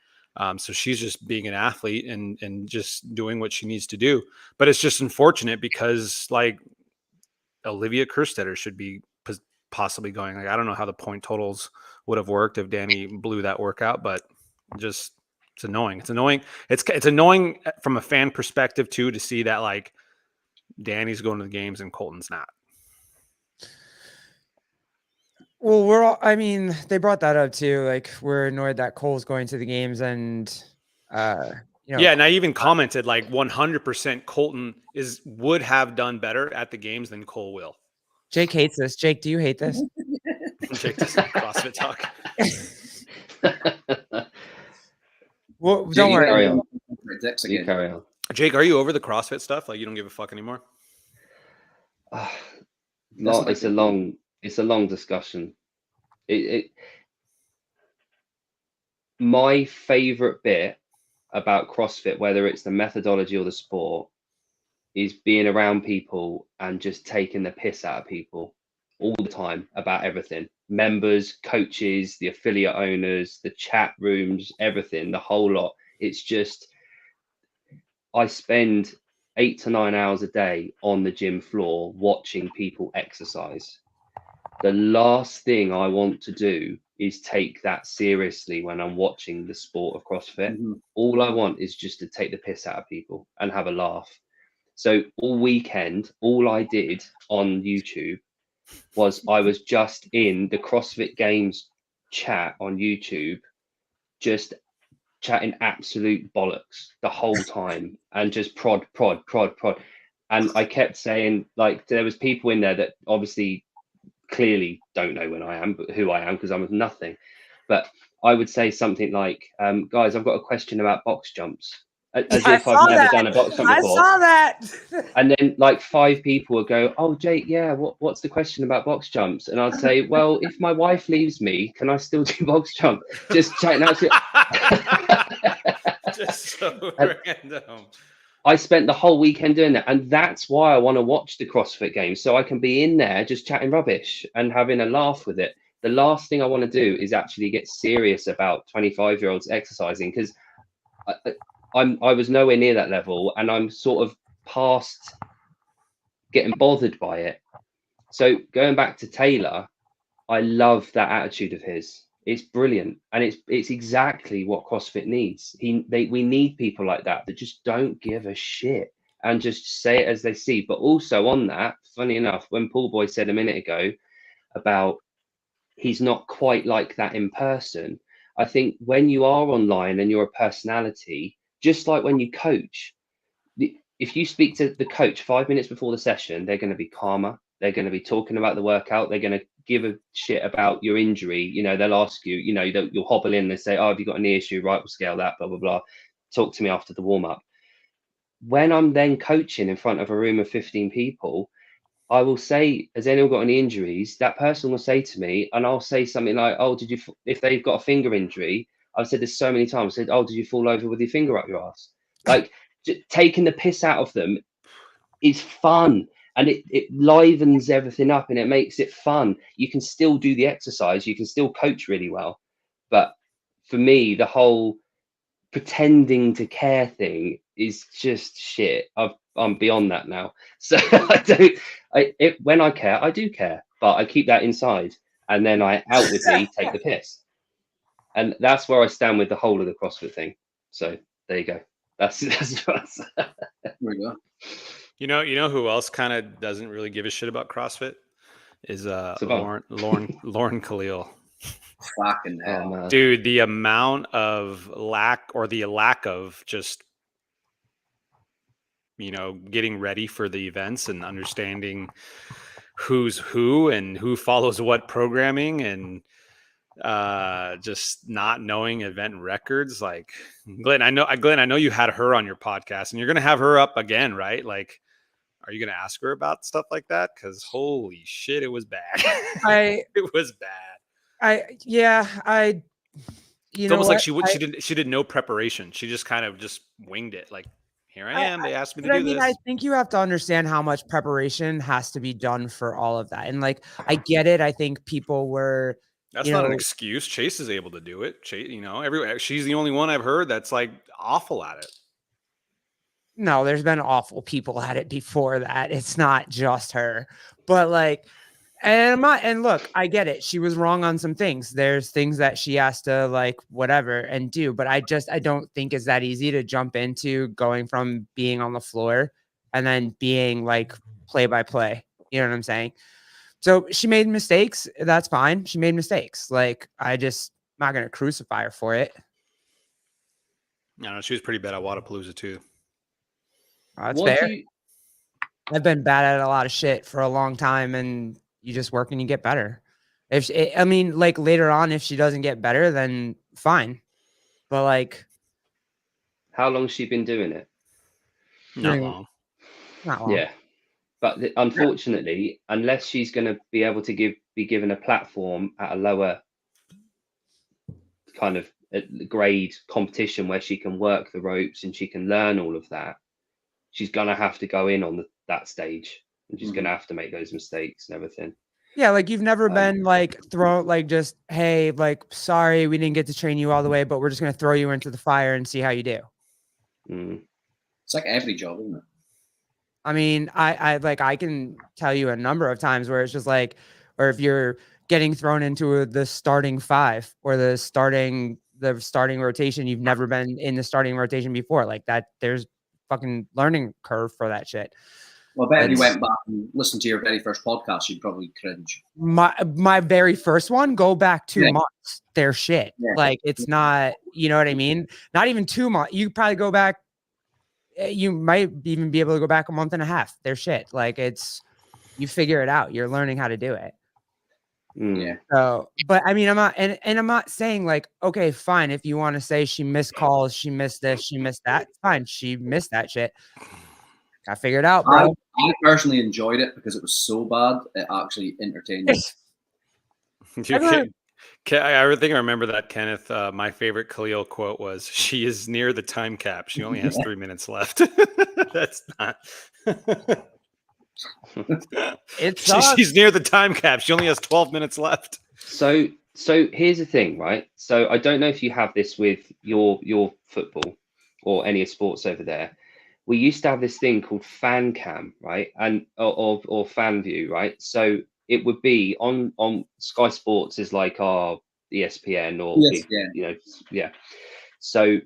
Speaker 3: So she's just being an athlete and just doing what she needs to do. But it's just unfortunate because like Olivia Kerstetter should be possibly going. Like I don't know how the point totals would have worked if Danny blew that workout, but just it's annoying. It's annoying. It's annoying from a fan perspective too to see that like Danny's going to the games and Colton's not.
Speaker 1: Well, they brought that up too. Like we're annoyed that Cole's going to the games and,
Speaker 3: yeah. And I even commented like 100% Colton would have done better at the games than Cole will.
Speaker 1: Jake hates this. Jake, do you hate this?
Speaker 3: Jake doesn't CrossFit talk.
Speaker 1: Well, don't worry.
Speaker 2: You carry on.
Speaker 3: Jake, are you over the CrossFit stuff? Like you don't give a fuck anymore?
Speaker 2: It's a long discussion. My favorite bit about CrossFit, whether it's the methodology or the sport, is being around people and just taking the piss out of people all the time about everything. Members, coaches, the affiliate owners, the chat rooms, everything, the whole lot. It's just, I spend 8 to 9 hours a day on the gym floor watching people exercise. The last thing I want to do is take that seriously when I'm watching the sport of CrossFit. Mm-hmm. All I want is just to take the piss out of people and have a laugh. So all weekend, all I did on YouTube was I was just in the CrossFit Games chat on YouTube, just chatting absolute bollocks the whole time and just prod. And I kept saying, like, there was people in there that obviously clearly don't know who I am because I'm nothing. But I would say something like, guys, I've got a question about box jumps. as
Speaker 1: I
Speaker 2: if I've
Speaker 1: saw
Speaker 2: never
Speaker 1: that.
Speaker 2: done a box jump
Speaker 1: I
Speaker 2: before.
Speaker 1: saw that.
Speaker 2: And then like 5 people would go, "Oh, Jake, yeah, what's the question about box jumps?" And I'd say, "Well, if my wife leaves me, can I still do box jump?" Just chatting out to
Speaker 3: Just so
Speaker 2: And-
Speaker 3: random.
Speaker 2: I spent the whole weekend doing that, and that's why I want to watch the CrossFit Games, so I can be in there just chatting rubbish and having a laugh with it. The last thing I want to do is actually get serious about 25-year-olds exercising, because I was nowhere near that level, and I'm sort of past getting bothered by it. So going back to Taylor, I love that attitude of his. It's brilliant, and it's exactly what CrossFit needs. We need people like that just don't give a shit and just say it as they see. But also on that, funny enough, when Paul Boy said a minute ago about he's not quite like that in person, I think when you are online and you're a personality, just like when you coach, if you speak to the coach 5 minutes before the session, they're going to be calmer. They're going to be talking about the workout. They're going to give a shit about your injury. You know, they'll ask you, you know, you'll hobble in and say, "Oh, have you got a knee issue? Right, we'll scale that, blah, blah, blah. Talk to me after the warm up." When I'm then coaching in front of a room of 15 people, I will say, "Has anyone got any injuries?" That person will say to me, and I'll say something like, "Oh, if they've got a finger injury," I've said this so many times, I said, "Oh, did you fall over with your finger up your ass?" Like, taking the piss out of them is fun, and it livens everything up and it makes it fun. You can still do the exercise, you can still coach really well, but for me, the whole pretending to care thing is just shit. I'm beyond that now. So when I care, I do care, but I keep that inside, and then I outwardly take the piss, and that's where I stand with the whole of the CrossFit thing. So there you go. That's
Speaker 4: There we go.
Speaker 3: You know who else kind of doesn't really give a shit about CrossFit is
Speaker 2: Savon.
Speaker 3: Lauren Khalil.
Speaker 4: Fucking
Speaker 2: Oh
Speaker 4: hell.
Speaker 2: man.
Speaker 3: Dude, the amount of lack of just, you know, getting ready for the events and understanding who's who and who follows what programming, and just not knowing event records. Like, Glenn, I know you had her on your podcast, and you're gonna have her up again, right? Like, are you gonna ask her about stuff like that? Because holy shit, it was bad. It was bad.
Speaker 1: You
Speaker 3: It's
Speaker 1: know
Speaker 3: almost
Speaker 1: what?
Speaker 3: like she did no preparation. She just kind of just winged it. Like, here I am. They asked me to
Speaker 1: But
Speaker 3: do
Speaker 1: I mean,
Speaker 3: this.
Speaker 1: I think you have to understand how much preparation has to be done for all of that. And like, I get it. I think people were,
Speaker 3: That's
Speaker 1: you
Speaker 3: not an
Speaker 1: know,
Speaker 3: excuse. Chase is able to do it. Chase, you know, she's the only one I've heard that's like awful at it.
Speaker 1: no, there's been awful people at it before that. It's not just her, but like, and look, I get it. She was wrong on some things. There's things that she has to like whatever and do, but I don't think it's that easy to jump into going from being on the floor and then being like play by play. You know what I'm saying? So she made mistakes. That's fine. She made mistakes. Like, not going to crucify her for it.
Speaker 3: I don't know. She was pretty bad at Wadapalooza too.
Speaker 1: That's
Speaker 2: What
Speaker 1: fair.
Speaker 2: do you,
Speaker 1: I've been bad at a lot of shit for a long time, and you just work and you get better. I mean, like later on, if she doesn't get better, then fine. But like,
Speaker 2: how long's she been doing it?
Speaker 3: Not
Speaker 1: Right.
Speaker 3: long.
Speaker 1: not long.
Speaker 2: Yeah, but unfortunately, unless she's going to be able to be given a platform at a lower kind of grade competition where she can work the ropes and she can learn all of that, she's going to have to go in on that stage, and she's going to have to make those mistakes and everything.
Speaker 1: Yeah, like you've never been like thrown like just, hey, like sorry we didn't get to train you all the way, but we're just gonna throw you into the fire and see how you do.
Speaker 4: It's like every job, isn't it?
Speaker 1: I mean, I can tell you a number of times where it's just like, or if you're getting thrown into the starting five or the starting rotation, you've never been in the starting rotation before, like that. There's fucking learning curve for that shit.
Speaker 4: Well, I bet if you went back and listened to your very first podcast, you'd probably cringe.
Speaker 1: My very first one, go back 2 months. They're shit.
Speaker 4: Yeah.
Speaker 1: Like it's not, you know what I mean? Not even 2 months. You probably go back. You might even be able to go back a month and a half. They're shit. Like you figure it out. You're learning how to do it.
Speaker 4: Yeah.
Speaker 1: So, but I mean, I'm not, and I'm not saying like, okay, fine. If you want to say she missed calls, she missed this, she missed that, fine. She missed that shit. I figured out, bro.
Speaker 4: I personally enjoyed it because it was so bad. It actually entertained me.
Speaker 3: I think I remember that, Kenneth. My favorite Khalil quote was, "She is near the time cap. She only has 3 minutes left." That's not. She's near the time cap. She only has 12 minutes left.
Speaker 2: So here's the thing, right? So I don't know if you have this with your football or any sports over there. We used to have this thing called fan cam, right? And or fan view, right? So it would be on Sky Sports is like our ESPN or
Speaker 4: ESPN.
Speaker 2: So you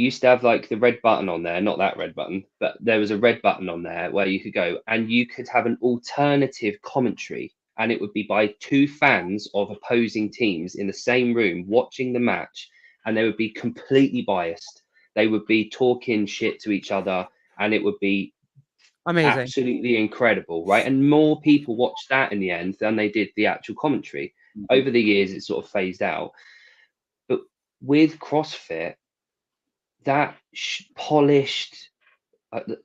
Speaker 2: used to have like the red button on there, not that red button, but there was a red button on there where you could go and you could have an alternative commentary, and it would be by two fans of opposing teams in the same room watching the match, and they would be completely biased. They would be talking shit to each other, and it would be
Speaker 1: amazing,
Speaker 2: absolutely incredible, right? And more people watched that in the end than they did the actual commentary. Mm-hmm. Over the years, it sort of phased out. But with CrossFit, that polished,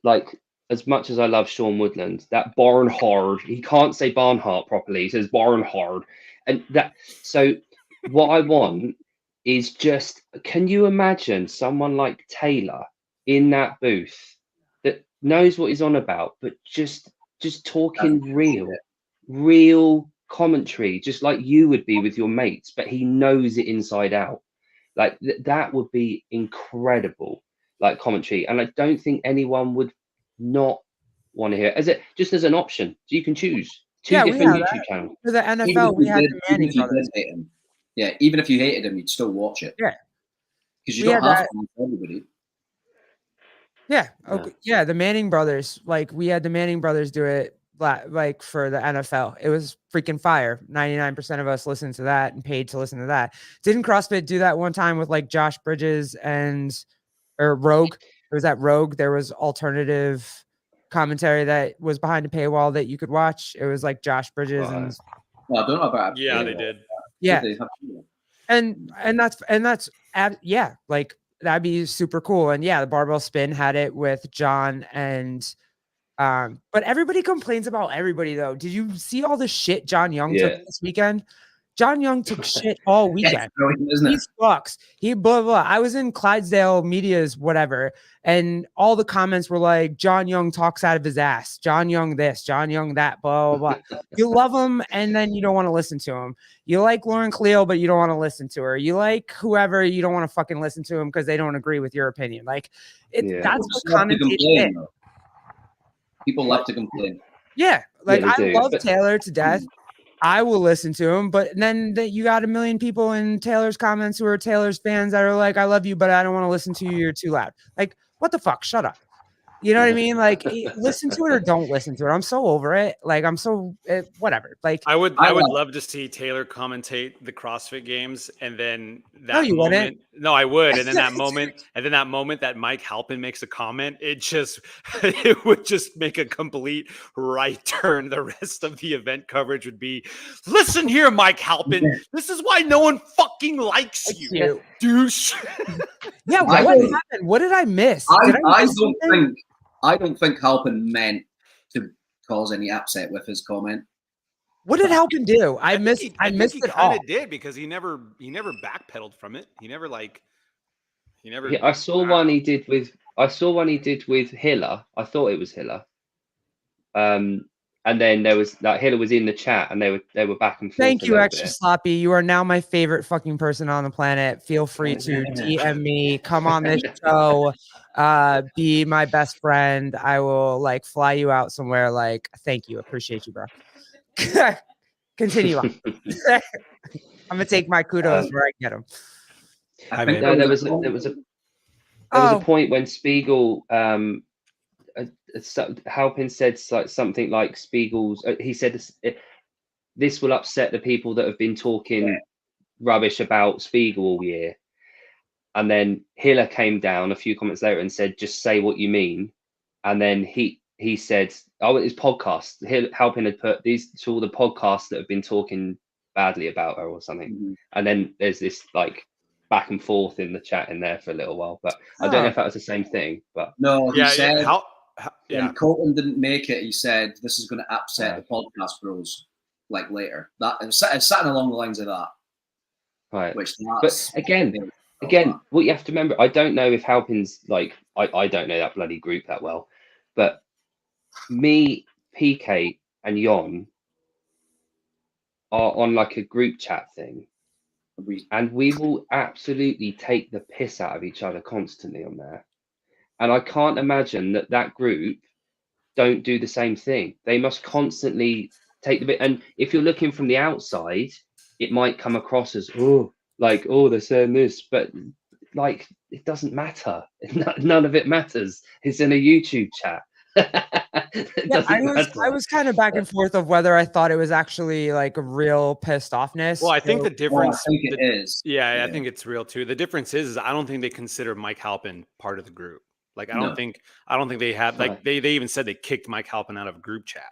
Speaker 2: like, as much as I love Sean Woodland, that Barnhard, he can't say Barnhart properly. He says Barnhard. And that, so what I want is just, can you imagine someone like Taylor in that booth that knows what he's on about, but just talking real commentary, just like you would be with your mates, but he knows it inside out. Like that would be incredible, like commentary. And I don't think anyone would not want to hear it just as an option. So you can choose two different YouTube channels.
Speaker 1: For the NFL, we had the Manning brothers.
Speaker 4: Yeah, even if you hated him, you'd still watch it.
Speaker 1: Yeah,
Speaker 4: because you don't have to for everybody.
Speaker 1: Yeah. Okay. Yeah, the Manning brothers. Like we had the Manning brothers do it like for the NFL. It was freaking fire. 99% of us listened to that and paid to listen to that. Didn't CrossFit do that one time with like Josh Bridges or Rogue? It was that Rogue. There was alternative commentary that was behind a paywall that you could watch. It was like Josh Bridges and
Speaker 4: I don't know about
Speaker 3: they did.
Speaker 1: Yeah. And that's like that'd be super cool. And yeah, the Barbell Spin had it with John and but everybody complains about everybody though. Did you see all the shit John Young took this weekend? John Young took shit all weekend. He sucks. He blah blah. I was in Clydesdale Media's whatever, and all the comments were like, John Young talks out of his ass. John Young this, John Young that, blah blah blah. You love him, and then you don't want to listen to him. You like Lauren Cleo, but you don't want to listen to her. You like whoever, you don't want to fucking listen to him because they don't agree with your opinion. Like that's what commentation is.
Speaker 4: People love to complain.
Speaker 1: Yeah, like I love Taylor to death. I will listen to him, but then you got a million people in Taylor's comments who are Taylor's fans that are like, I love you, but I don't want to listen to you. You're too loud. Like, what the fuck? Shut up. You know what I mean? Like, listen to it or don't listen to it. I'm so over it. Like, I'm so whatever. Like,
Speaker 3: I would love to see Taylor commentate the CrossFit Games, and then that
Speaker 1: no, you
Speaker 3: moment.
Speaker 1: Wouldn't.
Speaker 3: No, I would. And then that moment, that Mike Halpin makes a comment, it would just make a complete right turn. The rest of the event coverage would be, listen here, Mike Halpin. This is why no one fucking likes you, douche.
Speaker 1: Yeah, what happened? What did I miss?
Speaker 4: I don't think Halpin meant to cause any upset with his comment.
Speaker 1: What did Halpin do? I missed it all.
Speaker 3: He did because he never backpedaled from it. He never. Yeah,
Speaker 2: I saw one he did with Hiller. I thought it was Hiller. And then there was that Hiller was in the chat, and they were back and forth.
Speaker 1: Thank you, Extra Sloppy. You are now my favorite fucking person on the planet. Feel free to DM me. Come on this show. Be my best friend. I will like fly you out somewhere. Like, thank you. Appreciate you, bro. Continue on. I'm gonna take my kudos where I get them.
Speaker 2: There was a point when Spiegel Halpin said something like Spiegel's. He said this will upset the people that have been talking rubbish about Spiegel all year. And then Hiller came down a few comments later and said, "Just say what you mean." And then he said, "Oh, it's podcast." Halpin had put these to all the podcasts that have been talking badly about her or something.
Speaker 4: Mhm.
Speaker 2: And then there's this like back and forth in the chat in there for a little while. But I don't know if that was the same thing. But
Speaker 4: No, he said
Speaker 3: yeah.
Speaker 4: when Colton didn't make it, he said this is going to upset the podcast bros like later. That it's something along the lines of that.
Speaker 2: Right.
Speaker 4: Which
Speaker 2: but again, what you have to remember, I don't know if Halpin's like I don't know that bloody group that well, but me, PK, and Yon are on like a group chat thing, and we will absolutely take the piss out of each other constantly on there. And I can't imagine that group don't do the same thing. They must constantly take the bit. And if you're looking from the outside, it might come across as they're saying this, but like it doesn't matter. None of it matters. It's in a YouTube chat.
Speaker 1: I was kind of back and forth of whether I thought it was actually like a real pissed offness.
Speaker 3: Well, I think the difference.
Speaker 4: I think it is.
Speaker 3: Yeah, I think it's real too. The difference is I don't think they consider Mike Halpin part of the group. Like I don't think they have like they even said they kicked Mike Halpin out of a group chat.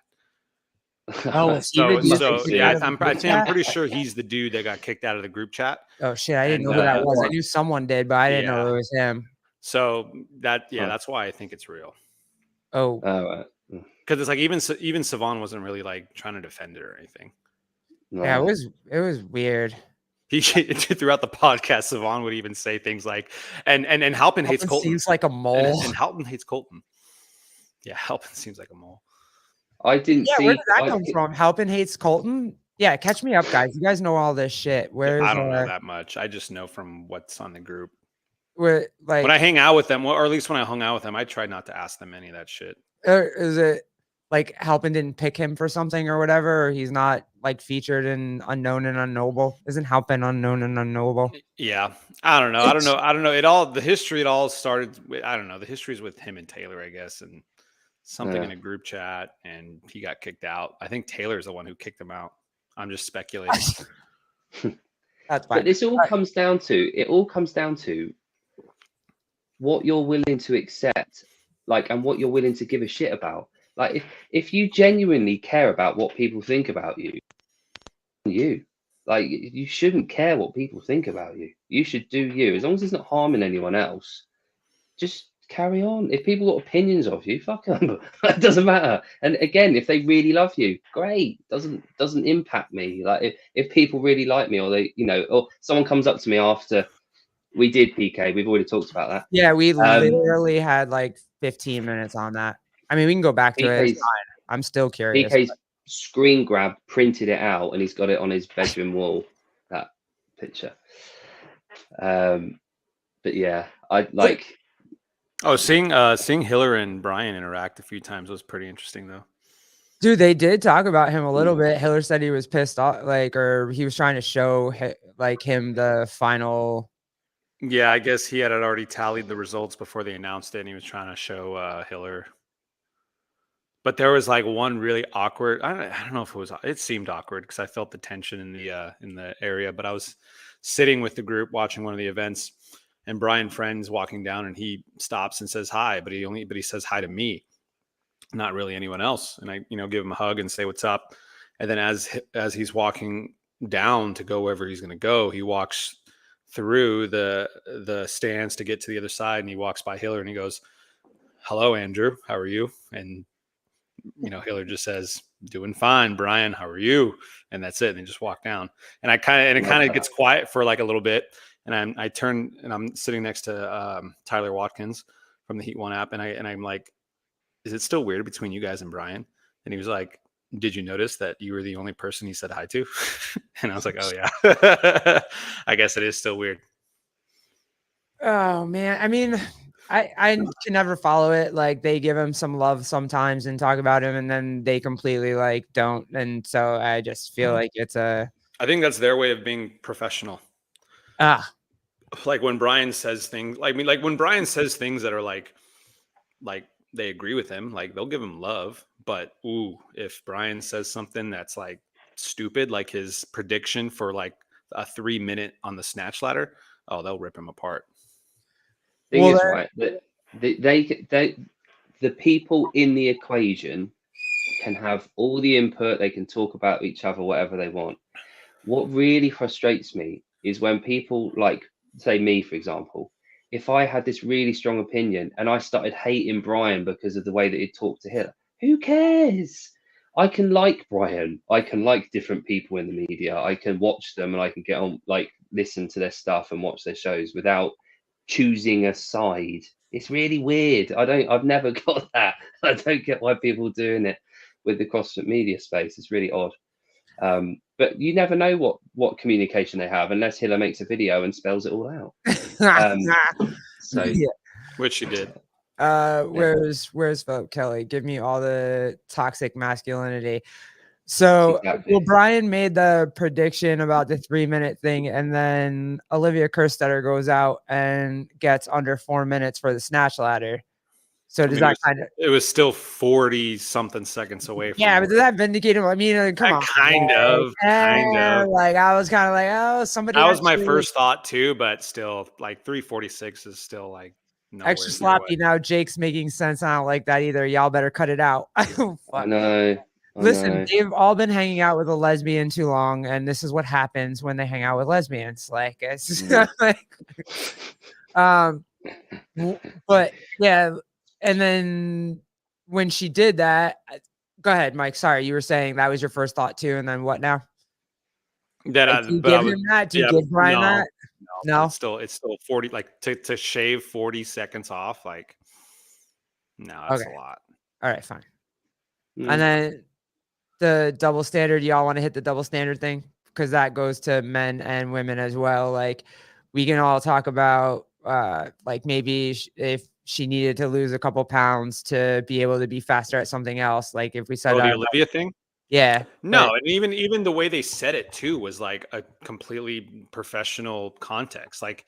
Speaker 1: Oh,
Speaker 3: I'm pretty sure he's the dude that got kicked out of the group chat.
Speaker 1: Oh shit, I didn't know who that was. I knew someone did, but I didn't know it was him.
Speaker 3: So that's why I think it's real.
Speaker 1: Oh,
Speaker 3: because it's like even Savon wasn't really like trying to defend it or anything.
Speaker 2: No.
Speaker 1: Yeah, it was weird.
Speaker 3: He throughout the podcast, Savon would even say things like, and Halpin hates Colton.
Speaker 1: Seems like a mole.
Speaker 3: And Halpin hates Colton. Yeah, Halpin seems like a mole.
Speaker 2: I didn't see.
Speaker 1: Where did that come from? Halpin hates Colton. Yeah, catch me up, guys. You guys know all this shit.
Speaker 3: I don't know that much. I just know from what's on the group.
Speaker 1: Where like
Speaker 3: when I hang out with them, or at least when I hung out with them, I try not to ask them any of that shit.
Speaker 1: Is it like Halpin didn't pick him for something or whatever, or he's not like featured in Unknown and Unknowable? Isn't Halpin unknown and unknowable?
Speaker 3: Yeah, I don't know. The history, it all started with, I don't know. The history is with him and Taylor, I guess, and something in a group chat, and he got kicked out. I think Taylor's the one who kicked him out. I'm just speculating.
Speaker 1: That's fine.
Speaker 2: But this all comes down to what you're willing to accept, like, and what you're willing to give a shit about. Like, if you genuinely care about what people think about you, like, you shouldn't care what people think about you. You should do you. As long as it's not harming anyone else, just carry on. If people got opinions of you, fuck them. It doesn't matter. And again, if they really love you, great. Doesn't impact me. Like, if people really like me, or they, or someone comes up to me after we did PK, we've already talked about that.
Speaker 1: Yeah, we literally had like 15 minutes on that. I mean, we can go back to it. I'm still curious.
Speaker 2: PK's screen grab printed it out, and he's got it on his bedroom wall. That picture. But yeah, I like.
Speaker 3: Oh, seeing Hiller and Brian interact a few times was pretty interesting, though.
Speaker 1: Dude, they did talk about him a little bit. Hiller said he was pissed off, or he was trying to show him the final.
Speaker 3: Yeah, I guess he had already tallied the results before they announced it, and he was trying to show Hiller. But there was like one really awkward. I don't know if it seemed awkward because I felt the tension in the area. But I was sitting with the group watching one of the events, and Brian Friend's walking down, and he stops and says hi, but he says hi to me, not really anyone else. And I give him a hug and say what's up. And then as he's walking down to go wherever he's going to go, he walks through the stands to get to the other side, and he walks by Hiller and he goes, "Hello, Andrew, how are you?" And Hiller just says, "Doing fine, Brian, how are you?" And that's it. And they just walk down, and it kind of gets quiet for like a little bit, and I turn and I'm sitting next to Tyler Watkins from the Heat One app, and I'm like, "Is it still weird between you guys and Brian?" And he was like, "Did you notice that you were the only person he said hi to?" And I was like, "Oh yeah, I guess it is still weird."
Speaker 1: Oh man, I mean, I can never follow it. Like, they give him some love sometimes and talk about him, and then they completely like don't. And so I just feel like I
Speaker 3: think that's their way of being professional. Like when Brian says things, like when Brian says things that are like they agree with him, like they'll give him love. But if Brian says something that's like stupid, like his prediction for like a 3-minute on the snatch ladder, they'll rip him apart.
Speaker 2: Thing is, right, that the people in the equation can have all the input. They can talk about each other, whatever they want. what really frustrates me is when people like, say me, for example, if I had this really strong opinion and I started hating Brian because of the way that he talked to Hitler, who cares? I can like Brian. I can like different people in the media. I can watch them and I can get on, like, listen to their stuff and watch their shows without choosing a side. It's really weird. I've never got that. I don't get why people are doing it with the CrossFit media space. It's really odd. But you never know what communication they have unless Hiller makes a video and spells it all out. So
Speaker 1: Yeah.
Speaker 3: Which she did.
Speaker 1: Where's Philip Kelly? Give me all the toxic masculinity. So,
Speaker 2: Exactly.
Speaker 1: well, Brian made the prediction about the 3-minute thing, and then Olivia Kerstetter goes out and gets under 4 minutes for the snatch ladder. So does that kind of?
Speaker 3: It was still 40 something seconds away from.
Speaker 1: Yeah, but does that vindicate him? I mean, come on.
Speaker 3: Kind of.
Speaker 1: Like I was kind of like, oh, somebody.
Speaker 3: That was my first thought too, but still, like 3:46 is still like
Speaker 1: extra sloppy. Now Jake's making sense. I don't like that either. Y'all better cut it out.
Speaker 2: I know.
Speaker 1: Listen, they've all been hanging out with a lesbian too long, and this is what happens when they hang out with lesbians. Like it's just like, but yeah. And then when she did that, go ahead, Mike. Sorry, you were saying that was your first thought too, and then what now?
Speaker 3: That
Speaker 1: do you give him that? Do you give Brian that? No.
Speaker 3: It's still 40. Like to shave 40 seconds off. Like, no, that's a lot.
Speaker 1: All right, fine. And then the double standard. Y'all want to hit the double standard thing because that goes to men and women as well. Like we can all talk about like maybe if she needed to lose a couple pounds to be able to be faster at something else. Like if we said
Speaker 3: the Olivia thing.
Speaker 1: Yeah.
Speaker 3: No, and even the way they said it too was like a completely professional context. Like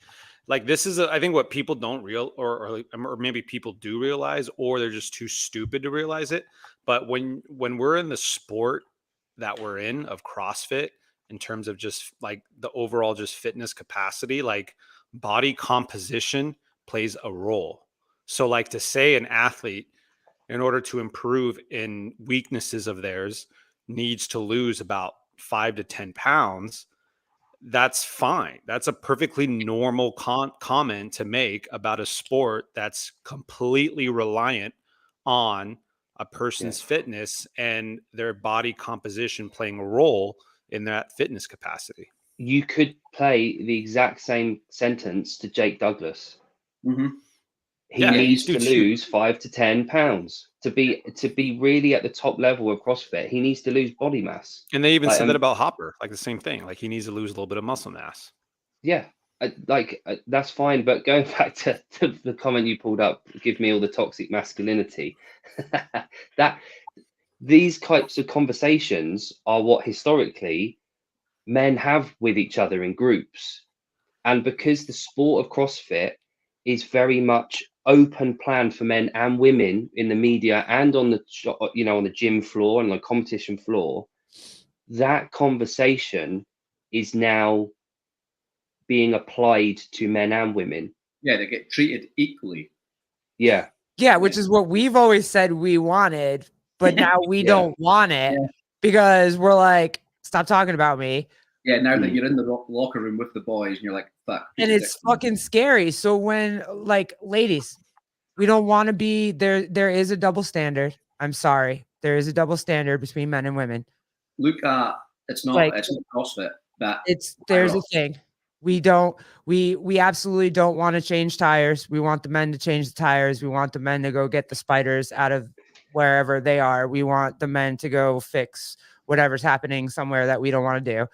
Speaker 3: this is I think what people don't or maybe people do realize, or they're just too stupid to realize it. But when we're in the sport that we're in of CrossFit, in terms of just like the overall just fitness capacity, like body composition plays a role. So like to say an athlete, in order to improve in weaknesses of theirs, needs to lose about 5 to 10 pounds, that's fine. That's a perfectly normal comment to make about a sport that's completely reliant on a person's fitness and their body composition playing a role in that fitness capacity.
Speaker 2: You could play the exact same sentence to Jake Douglas.
Speaker 4: Mm-hmm.
Speaker 2: He needs to lose 5 to 10 pounds to be really at the top level of CrossFit. He needs to lose body mass.
Speaker 3: And they even said that about Hopper, like the same thing. Like he needs to lose a little bit of muscle mass.
Speaker 2: Yeah, that's fine. But going back to the comment you pulled up, give me all the toxic masculinity. That these types of conversations are what historically men have with each other in groups, and because the sport of CrossFit is very much open plan for men and women in the media and on the on the gym floor and the competition floor, that conversation is now being applied to men and women.
Speaker 4: Yeah, they get treated equally.
Speaker 2: Yeah,
Speaker 1: which is what we've always said we wanted, but now we don't want it because we're like, stop talking about me.
Speaker 4: Yeah, now that you're in the locker room with the boys and you're like, fuck.
Speaker 1: And it's fucking scary. So when, like, ladies, we don't want to be there. There is a double standard. I'm sorry. There is a double standard between men and women.
Speaker 4: Look, it's not CrossFit.
Speaker 1: There's a thing. We absolutely don't want to change tires. We want the men to change the tires. We want the men to go get the spiders out of wherever they are. We want the men to go fix whatever's happening somewhere that we don't want to do.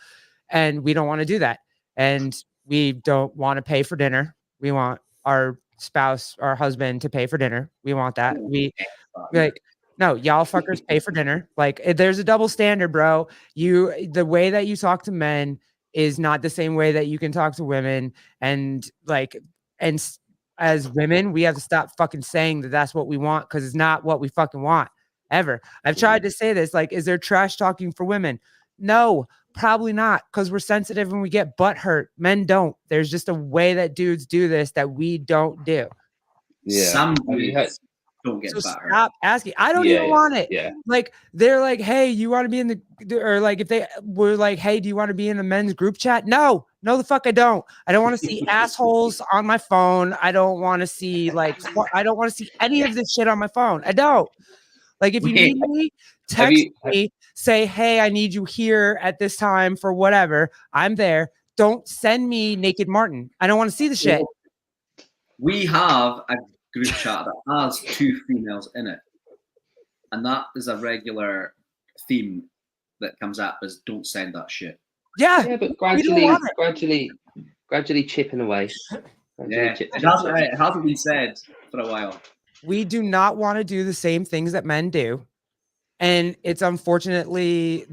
Speaker 1: And we don't want to do that. And we don't want to pay for dinner. We want our spouse, our husband to pay for dinner. We want that. No, y'all fuckers pay for dinner. Like there's a double standard, bro. The way that you talk to men is not the same way that you can talk to women. And as women, we have to stop fucking saying that that's what we want, because it's not what we fucking want ever. I've tried to say this, like, is there trash talking for women? No, probably not, because we're sensitive and we get butt hurt. Men don't. There's just a way that dudes do this that we don't do.
Speaker 2: Yeah.
Speaker 4: don't get
Speaker 1: So
Speaker 4: better.
Speaker 1: stop asking. I don't
Speaker 2: Yeah,
Speaker 1: even want it.
Speaker 2: yeah.
Speaker 1: Like they're like, hey, you want to be in the, or like if they were like, hey, do you want to be in the men's group chat? No, the fuck I don't. I don't want to see assholes on my phone. I don't want to see I don't want to see any of this shit on my phone. I don't. Like if you need me, text me, say, hey, I need you here at this time for whatever. I'm there. Don't send me naked Martin. I don't want to see the shit.
Speaker 4: We have a group chat that has 2 females in it, and that is a regular theme that comes up as don't send that shit.
Speaker 1: Yeah,
Speaker 2: but
Speaker 1: want
Speaker 2: gradually chipping away.
Speaker 4: It hasn't been said for a while.
Speaker 1: we do not want to do the same things that men do. And it's unfortunate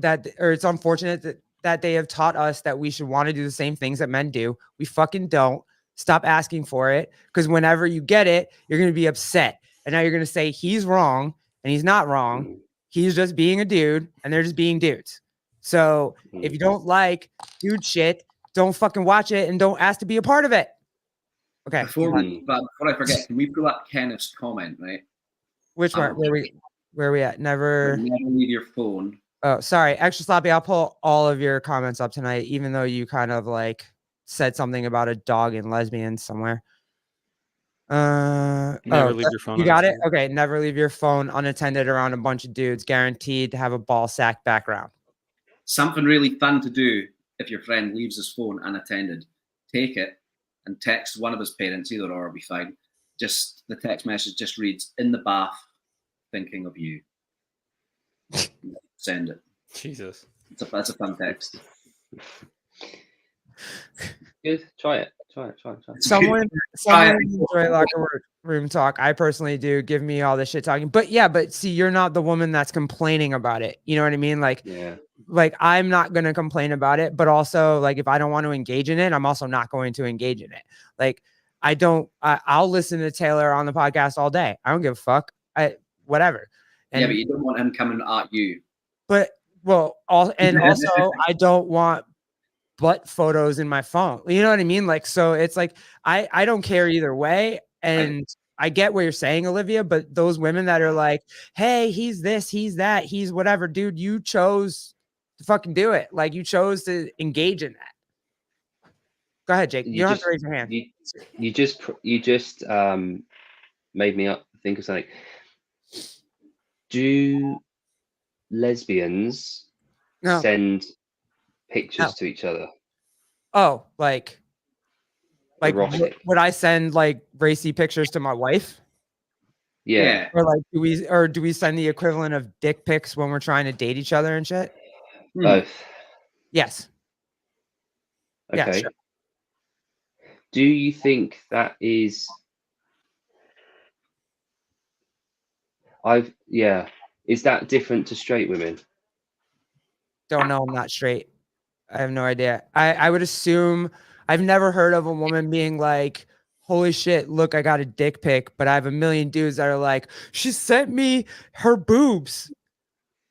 Speaker 1: that they have taught us that we should want to do the same things that men do. We fucking don't. Stop asking for it, because whenever you get it, you're going to be upset. And now you're going to say he's wrong, and he's not wrong. He's just being a dude, and they're just being dudes. So if you don't like dude shit, don't fucking watch it and don't ask to be a part of it. Okay.
Speaker 4: Before I forget, can we pull up Kenneth's comment, right?
Speaker 1: Which one? Where are we at? Never
Speaker 4: leave your phone.
Speaker 1: Oh, sorry. Extra sloppy. I'll pull all of your comments up tonight, even though you kind of like said something about a dog and lesbians somewhere.
Speaker 3: Never leave your phone.
Speaker 1: You got it? Okay. Never leave your phone unattended around a bunch of dudes. Guaranteed to have a ball sack background.
Speaker 4: Something really fun to do if your friend leaves his phone unattended. Take it and text one of his parents, either or will be fine. Just the text message just reads, "In the bath, thinking of you." Send it.
Speaker 3: Jesus.
Speaker 4: That's a fun text.
Speaker 2: Good. Try it.
Speaker 1: Someone enjoy locker room talk. I personally do. Give me all the shit talking. But see, you're not the woman that's complaining about it. You know what I mean? Like I'm not going to complain about it, but also like if I don't want to engage in it, I'm also not going to engage in it. Like I'll listen to Taylor on the podcast all day. I don't give a fuck. Whatever. And,
Speaker 4: but you don't want him coming at you.
Speaker 1: But also I don't want butt photos in my phone. You know what I mean? Like, so it's like, I don't care either way. And I get what you're saying, Olivia, but those women that are like, hey, he's this, he's that, he's whatever, dude, you chose to fucking do it. Like you chose to engage in that. Go ahead, Jake. You don't have to raise your hand.
Speaker 2: You just made me think of something. Do lesbians send pictures to each other?
Speaker 1: Oh, like
Speaker 2: erotic.
Speaker 1: would I send like racy pictures to my wife?
Speaker 2: Yeah.
Speaker 1: Or like do we send the equivalent of dick pics when we're trying to date each other and shit?
Speaker 2: Both.
Speaker 1: Yes.
Speaker 2: Okay.
Speaker 1: Yeah, sure.
Speaker 2: Do you think that is is that different to straight women?
Speaker 1: Don't know. I'm not straight. I have no idea. I would assume I've never heard of a woman being like, holy shit, look, I got a dick pic, but I have a million dudes that are like, she sent me her boobs.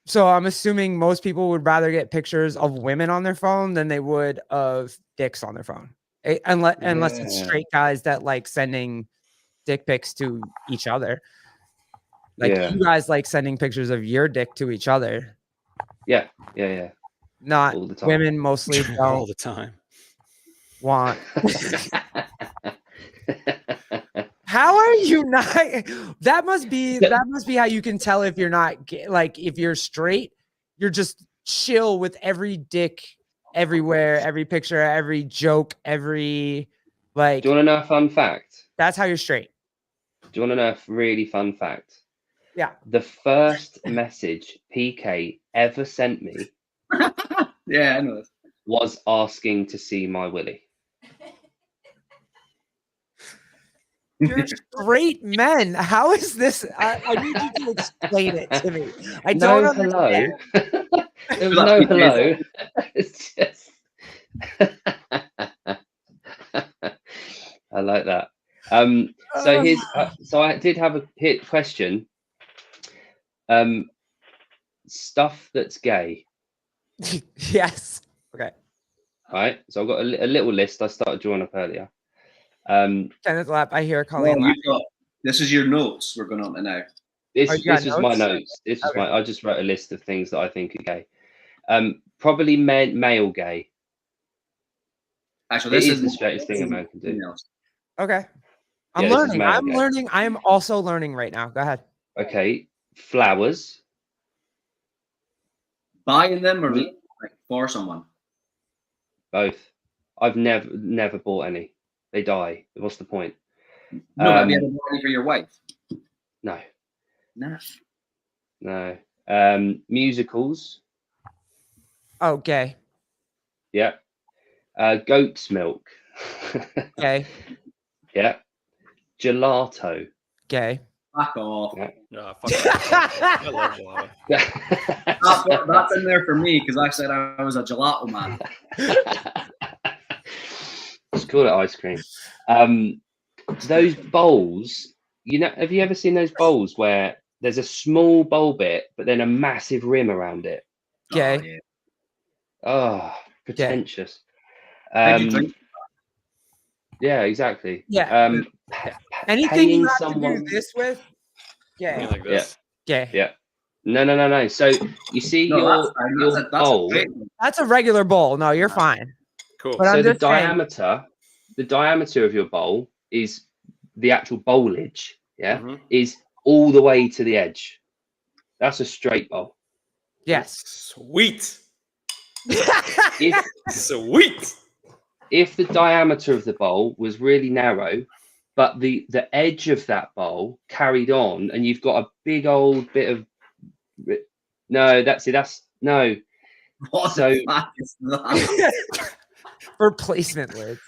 Speaker 1: So I'm assuming most people would rather get pictures of women on their phone than they would of dicks on their phone. Unless it's straight guys that like sending dick pics to each other. Like you guys like sending pictures of your dick to each other.
Speaker 2: Yeah.
Speaker 1: Not
Speaker 2: all the time.
Speaker 1: Women mostly don't
Speaker 3: all the time
Speaker 1: want. How are you not? That must be how you can tell if you're not like if you're straight, you're just chill with every dick everywhere, every picture, every joke, every like.
Speaker 2: Do you want to know a fun fact?
Speaker 1: That's how you're straight.
Speaker 2: Do you want to know a really fun fact?
Speaker 1: Yeah.
Speaker 2: The first message PK ever sent me
Speaker 4: I know this.
Speaker 2: was asking to see my willy.
Speaker 1: You're straight men. How is this? I need you to explain it to me. I don't understand.
Speaker 2: There was no hello. It's just I like that. So here's so I did have a hit question. Stuff that's gay.
Speaker 1: Yes. Okay.
Speaker 2: All right. So I've got a little list I started drawing up earlier.
Speaker 1: Kenneth Lapp, I hear Colleen.
Speaker 4: This is your notes we're going on to now.
Speaker 2: This
Speaker 1: Oh, you got
Speaker 2: was my
Speaker 1: notes?
Speaker 2: notes. This was
Speaker 1: Okay.
Speaker 2: my. I just wrote a list of things that I think are gay. Probably male gay.
Speaker 4: Actually,
Speaker 2: It
Speaker 4: this
Speaker 2: is the straightest thing a man can do.
Speaker 4: females.
Speaker 1: Okay. I'm
Speaker 2: Yeah, this is
Speaker 1: learning.
Speaker 2: male
Speaker 1: I'm
Speaker 2: gay.
Speaker 1: learning. I'm also learning right now. Go ahead.
Speaker 2: Okay, flowers.
Speaker 4: Buying them or
Speaker 2: Me-
Speaker 4: like for someone.
Speaker 2: Both. I've never bought any. They die. What's the point?
Speaker 4: No, but have you ever bought any for your wife?
Speaker 2: No,
Speaker 4: Nah.
Speaker 2: no. Musicals.
Speaker 1: Okay.
Speaker 2: Yeah. Goat's milk.
Speaker 1: Okay.
Speaker 2: Yeah. Gelato.
Speaker 1: Okay.
Speaker 4: Fuck off.
Speaker 2: Yeah.
Speaker 3: I love gelato.
Speaker 4: That's in there for me because I said I was a gelato man.
Speaker 2: Let's call it ice cream. Those bowls, have you ever seen those bowls where there's a small bowl bit, but then a massive rim around it?
Speaker 1: Okay.
Speaker 4: Oh, yeah.
Speaker 2: Oh, pretentious.
Speaker 4: How do you drink?
Speaker 2: Yeah, exactly.
Speaker 1: Yeah. Anything
Speaker 2: paying
Speaker 1: you have to
Speaker 2: someone-
Speaker 1: do this with?
Speaker 3: Something
Speaker 1: Okay.
Speaker 3: like this.
Speaker 1: Okay.
Speaker 2: Yeah. No. So you see
Speaker 4: No,
Speaker 2: your
Speaker 4: that's fine. That's a
Speaker 2: bowl.
Speaker 4: great one.
Speaker 1: That's a regular bowl. No, you're fine.
Speaker 3: Cool.
Speaker 1: But
Speaker 2: So
Speaker 1: I'm
Speaker 2: the
Speaker 1: just saying-
Speaker 2: diameter of your bowl is the actual bowlage. Yeah,
Speaker 3: Mhm.
Speaker 2: is all the way to the edge. That's a straight bowl.
Speaker 1: Yes.
Speaker 3: Sweet.
Speaker 2: If
Speaker 3: Sweet.
Speaker 2: if the diameter of the bowl was really narrow, but the edge of that bowl carried on, and you've got a big old bit of no.
Speaker 4: What
Speaker 2: So-
Speaker 4: the fuck is that?
Speaker 1: For placement words.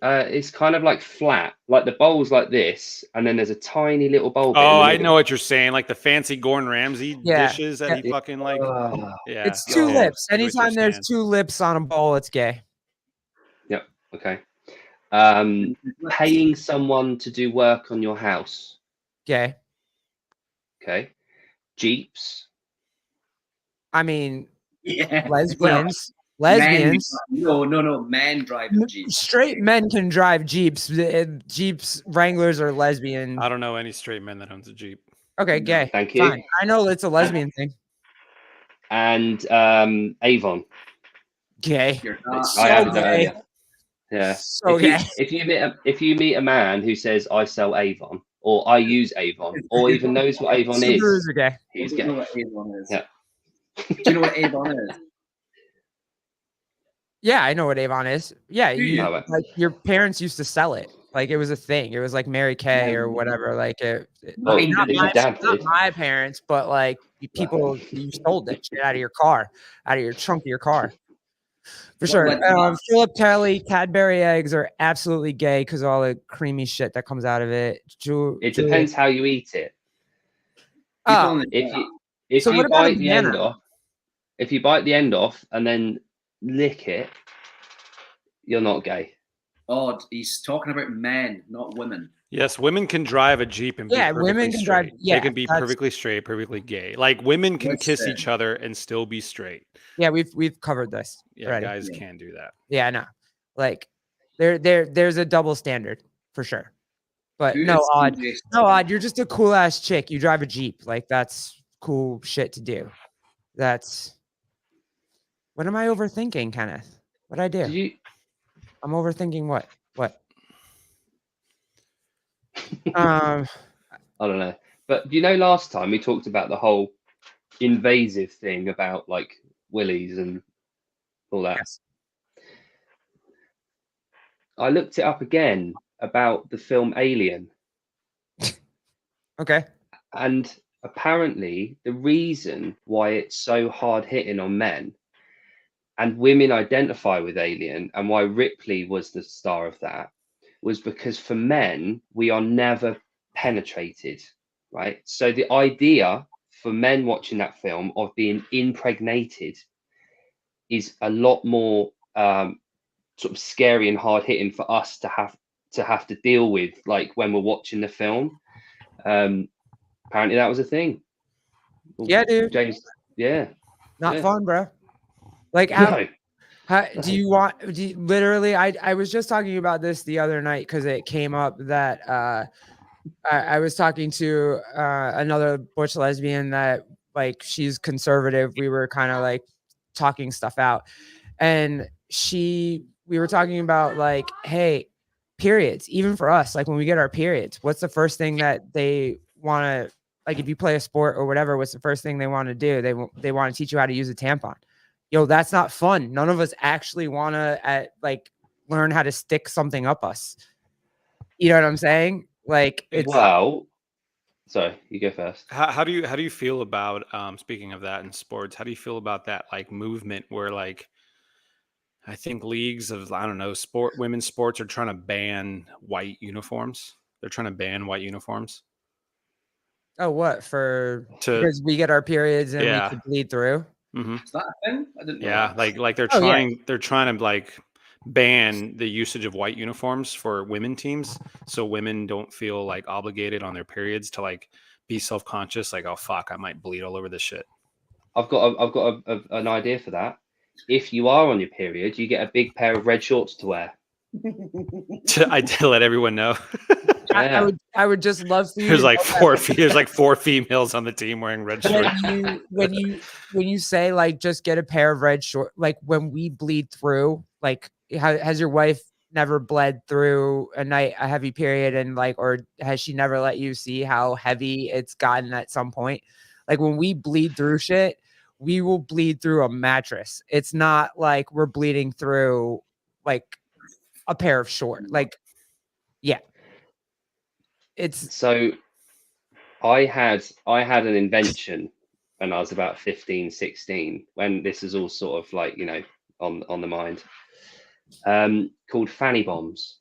Speaker 2: It's kind of like flat, like the bowl's like this, and then there's a tiny little bowl. bit in
Speaker 3: Oh,
Speaker 2: the
Speaker 3: I
Speaker 2: middle.
Speaker 3: know what you're saying. Like the fancy Gordon Ramsay
Speaker 1: Yeah.
Speaker 3: dishes that he fucking like.
Speaker 2: Oh,
Speaker 3: Yeah.
Speaker 1: It's two
Speaker 3: yeah,
Speaker 1: lips.
Speaker 3: I get what you're
Speaker 1: Anytime there's
Speaker 3: saying.
Speaker 1: two lips on a bowl, it's gay.
Speaker 2: okay. Paying someone to do work on your house.
Speaker 1: Gay.
Speaker 2: Okay. Jeeps.
Speaker 1: I mean,
Speaker 4: Yeah.
Speaker 1: lesbians.
Speaker 4: Well,
Speaker 1: lesbians.
Speaker 4: No. Men driving Jeeps.
Speaker 1: Straight men can drive Jeeps. Jeeps, Wranglers are lesbian.
Speaker 3: I don't know any straight men that owns a Jeep.
Speaker 1: Okay, gay.
Speaker 2: Thank you.
Speaker 1: Fine. I know it's a lesbian thing.
Speaker 2: And Avon.
Speaker 1: Gay.
Speaker 4: You're not.
Speaker 1: So
Speaker 2: I added that
Speaker 1: gay.
Speaker 2: earlier. Yeah.
Speaker 1: So
Speaker 2: if, you,
Speaker 1: gay.
Speaker 2: if you meet a man who says I sell Avon or I use Avon or even knows what Avon
Speaker 1: Subarus
Speaker 2: is,
Speaker 1: are gay.
Speaker 2: he's
Speaker 4: Do you know
Speaker 2: gay.
Speaker 4: what Avon is?
Speaker 2: Yeah.
Speaker 4: Do you know what Avon is?
Speaker 1: Yeah, I know what Avon is. Yeah,
Speaker 4: Do
Speaker 1: you
Speaker 4: you?
Speaker 2: Oh,
Speaker 1: like your parents used to sell it. Like it was a thing. It was like Mary Kay or whatever. Like
Speaker 2: Oh,
Speaker 1: not,
Speaker 2: your
Speaker 1: my,
Speaker 2: dad
Speaker 1: not
Speaker 2: did.
Speaker 1: my parents, but like people you sold that shit out of your car, out of your trunk of your car. For
Speaker 4: What,
Speaker 1: sure.
Speaker 4: like,
Speaker 1: Philip Kelly, Cadbury eggs are absolutely gay because all the creamy shit that comes out of it.
Speaker 2: It depends how you eat it.
Speaker 4: People
Speaker 1: Oh,
Speaker 4: on the
Speaker 2: If
Speaker 1: So
Speaker 2: you
Speaker 1: what about a
Speaker 2: bite the end
Speaker 1: banana?
Speaker 2: off, if you bite the end off and then lick it, you're not gay.
Speaker 4: odd. He's talking about men, not women.
Speaker 3: Yes, women can drive a Jeep and be
Speaker 1: Yeah,
Speaker 3: perfectly
Speaker 1: women can drive-
Speaker 3: straight.
Speaker 1: yeah,
Speaker 3: they can be
Speaker 1: that's-
Speaker 3: perfectly straight, perfectly gay. Like women can
Speaker 4: What's
Speaker 3: kiss
Speaker 4: that?
Speaker 3: each other and still be straight.
Speaker 1: yeah, we've covered this.
Speaker 3: Yeah,
Speaker 1: already.
Speaker 3: guys
Speaker 4: Yeah.
Speaker 3: can do that.
Speaker 1: Yeah, I know. Like there's a double standard for sure. But
Speaker 4: Who
Speaker 1: no,
Speaker 4: is
Speaker 1: Odd.
Speaker 4: CJ?
Speaker 1: No, Odd, you're just a cool ass chick. You drive a Jeep. Like that's cool shit to do. That's what am I overthinking, Kenneth? What'd I do?
Speaker 2: Did you?
Speaker 1: I'm overthinking what? What? Um
Speaker 2: I don't know. But you know, last time we talked about the whole invasive thing about like willies and all that.
Speaker 1: Yes.
Speaker 2: I looked it up again about the film Alien,
Speaker 1: okay.
Speaker 2: and apparently the reason why it's so hard hitting on men and women identify with Alien and why Ripley was the star of that was because for men we are never penetrated, right? So the idea for men watching that film of being impregnated is a lot more sort of scary and hard hitting for us to have to deal with, like when we're watching the film. Apparently that was a thing.
Speaker 1: Yeah, dude.
Speaker 2: James. Yeah.
Speaker 1: Not
Speaker 2: Yeah.
Speaker 1: fun, bro. Like
Speaker 2: No.
Speaker 1: how do you want literally I was just talking about this the other night because it came up that I was talking to another butch lesbian that like she's conservative. We were kind of like talking stuff out, and we were talking about like, hey, periods, even for us, like when we get our periods, what's the first thing that they want to, like if you play a sport or whatever, what's the first thing they want to do? They want to teach you how to use a tampon. Yo, that's not fun. None of us actually want to like learn how to stick something up us. You know what I'm saying? Like it's
Speaker 2: Well, sorry, you go first.
Speaker 3: How do you feel about speaking of that in sports? How do you feel about that like movement where like I think leagues of I don't know women's sports are trying to ban white uniforms. They're trying to ban white uniforms.
Speaker 1: oh what because we get our periods and we can bleed through.
Speaker 3: Mm-hmm.
Speaker 4: Is that a thing? I didn't know.
Speaker 3: Yeah,
Speaker 4: that.
Speaker 3: like they're trying to like ban the usage of white uniforms for women teams, so women don't feel like obligated on their periods to like be self-conscious, like oh fuck, I might bleed all over this shit.
Speaker 2: I've got an idea for that. If you are on your period, you get a big pair of red shorts to wear.
Speaker 3: I did let everyone know.
Speaker 2: Yeah.
Speaker 1: I would just love for you.
Speaker 3: There's like four females on the team wearing red shorts.
Speaker 1: When you say like just get a pair of red shorts, like when we bleed through, like has your wife never bled through a heavy period and like, or has she never let you see how heavy it's gotten at some point? Like when we bleed through shit, we will bleed through a mattress. It's not like we're bleeding through like a pair of shorts. Like, yeah. It's
Speaker 2: so I had an invention when I was about 15, 16, when this is all sort of like, you know, on the mind, called fanny bombs.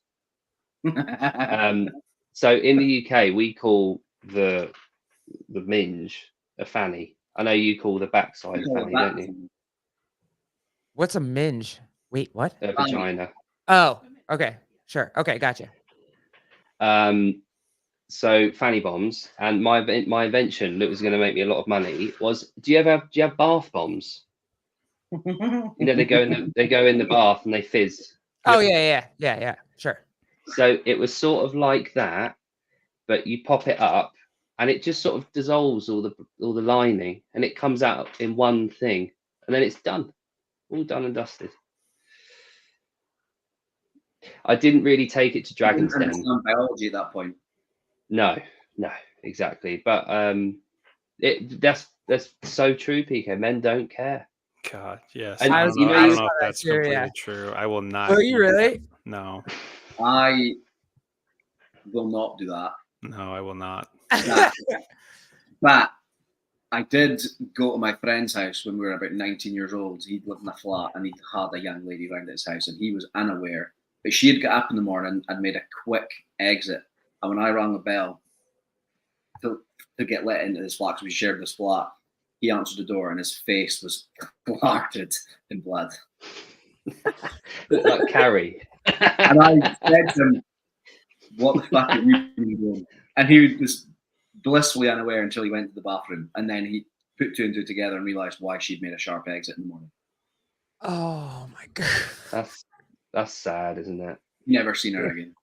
Speaker 2: So in the UK, we call the minge a fanny. I know you call the backside a fanny, don't you?
Speaker 1: What's a minge? Wait, what?
Speaker 2: A vagina.
Speaker 1: Oh, okay. Sure. Okay, gotcha.
Speaker 2: So fanny bombs, and my invention that was going to make me a lot of money was, do you have bath bombs? You know, they go in the bath and they fizz.
Speaker 1: Oh yeah, sure.
Speaker 2: So it was sort of like that, but you pop it up and it just sort of dissolves all the lining, and it comes out in one thing, and then it's done, all done and dusted. I didn't really take it to Dragon's Den.
Speaker 4: Biology at that point.
Speaker 2: No, exactly. But that's so true, PK. Men don't care.
Speaker 3: God, yes.
Speaker 2: And
Speaker 3: I don't know if that's completely true. I will not.
Speaker 1: Will you really?
Speaker 3: No.
Speaker 4: I will not do that.
Speaker 3: No, I will not.
Speaker 4: But I did go to my friend's house when we were about 19 years old. He'd lived in a flat and he'd had a young lady around at his house, and he was unaware. But she had got up in the morning and made a quick exit. And when I rang the bell to get let into this flat, because we shared this flat, he answered the door and his face was clotted in blood.
Speaker 2: Like Carrie.
Speaker 4: And I said to him, what the fuck are you doing? And he was blissfully unaware until he went to the bathroom. And then he put two and two together and realised why she'd made a sharp exit in the morning.
Speaker 1: Oh my God.
Speaker 2: That's sad, isn't it?
Speaker 4: Never seen her again.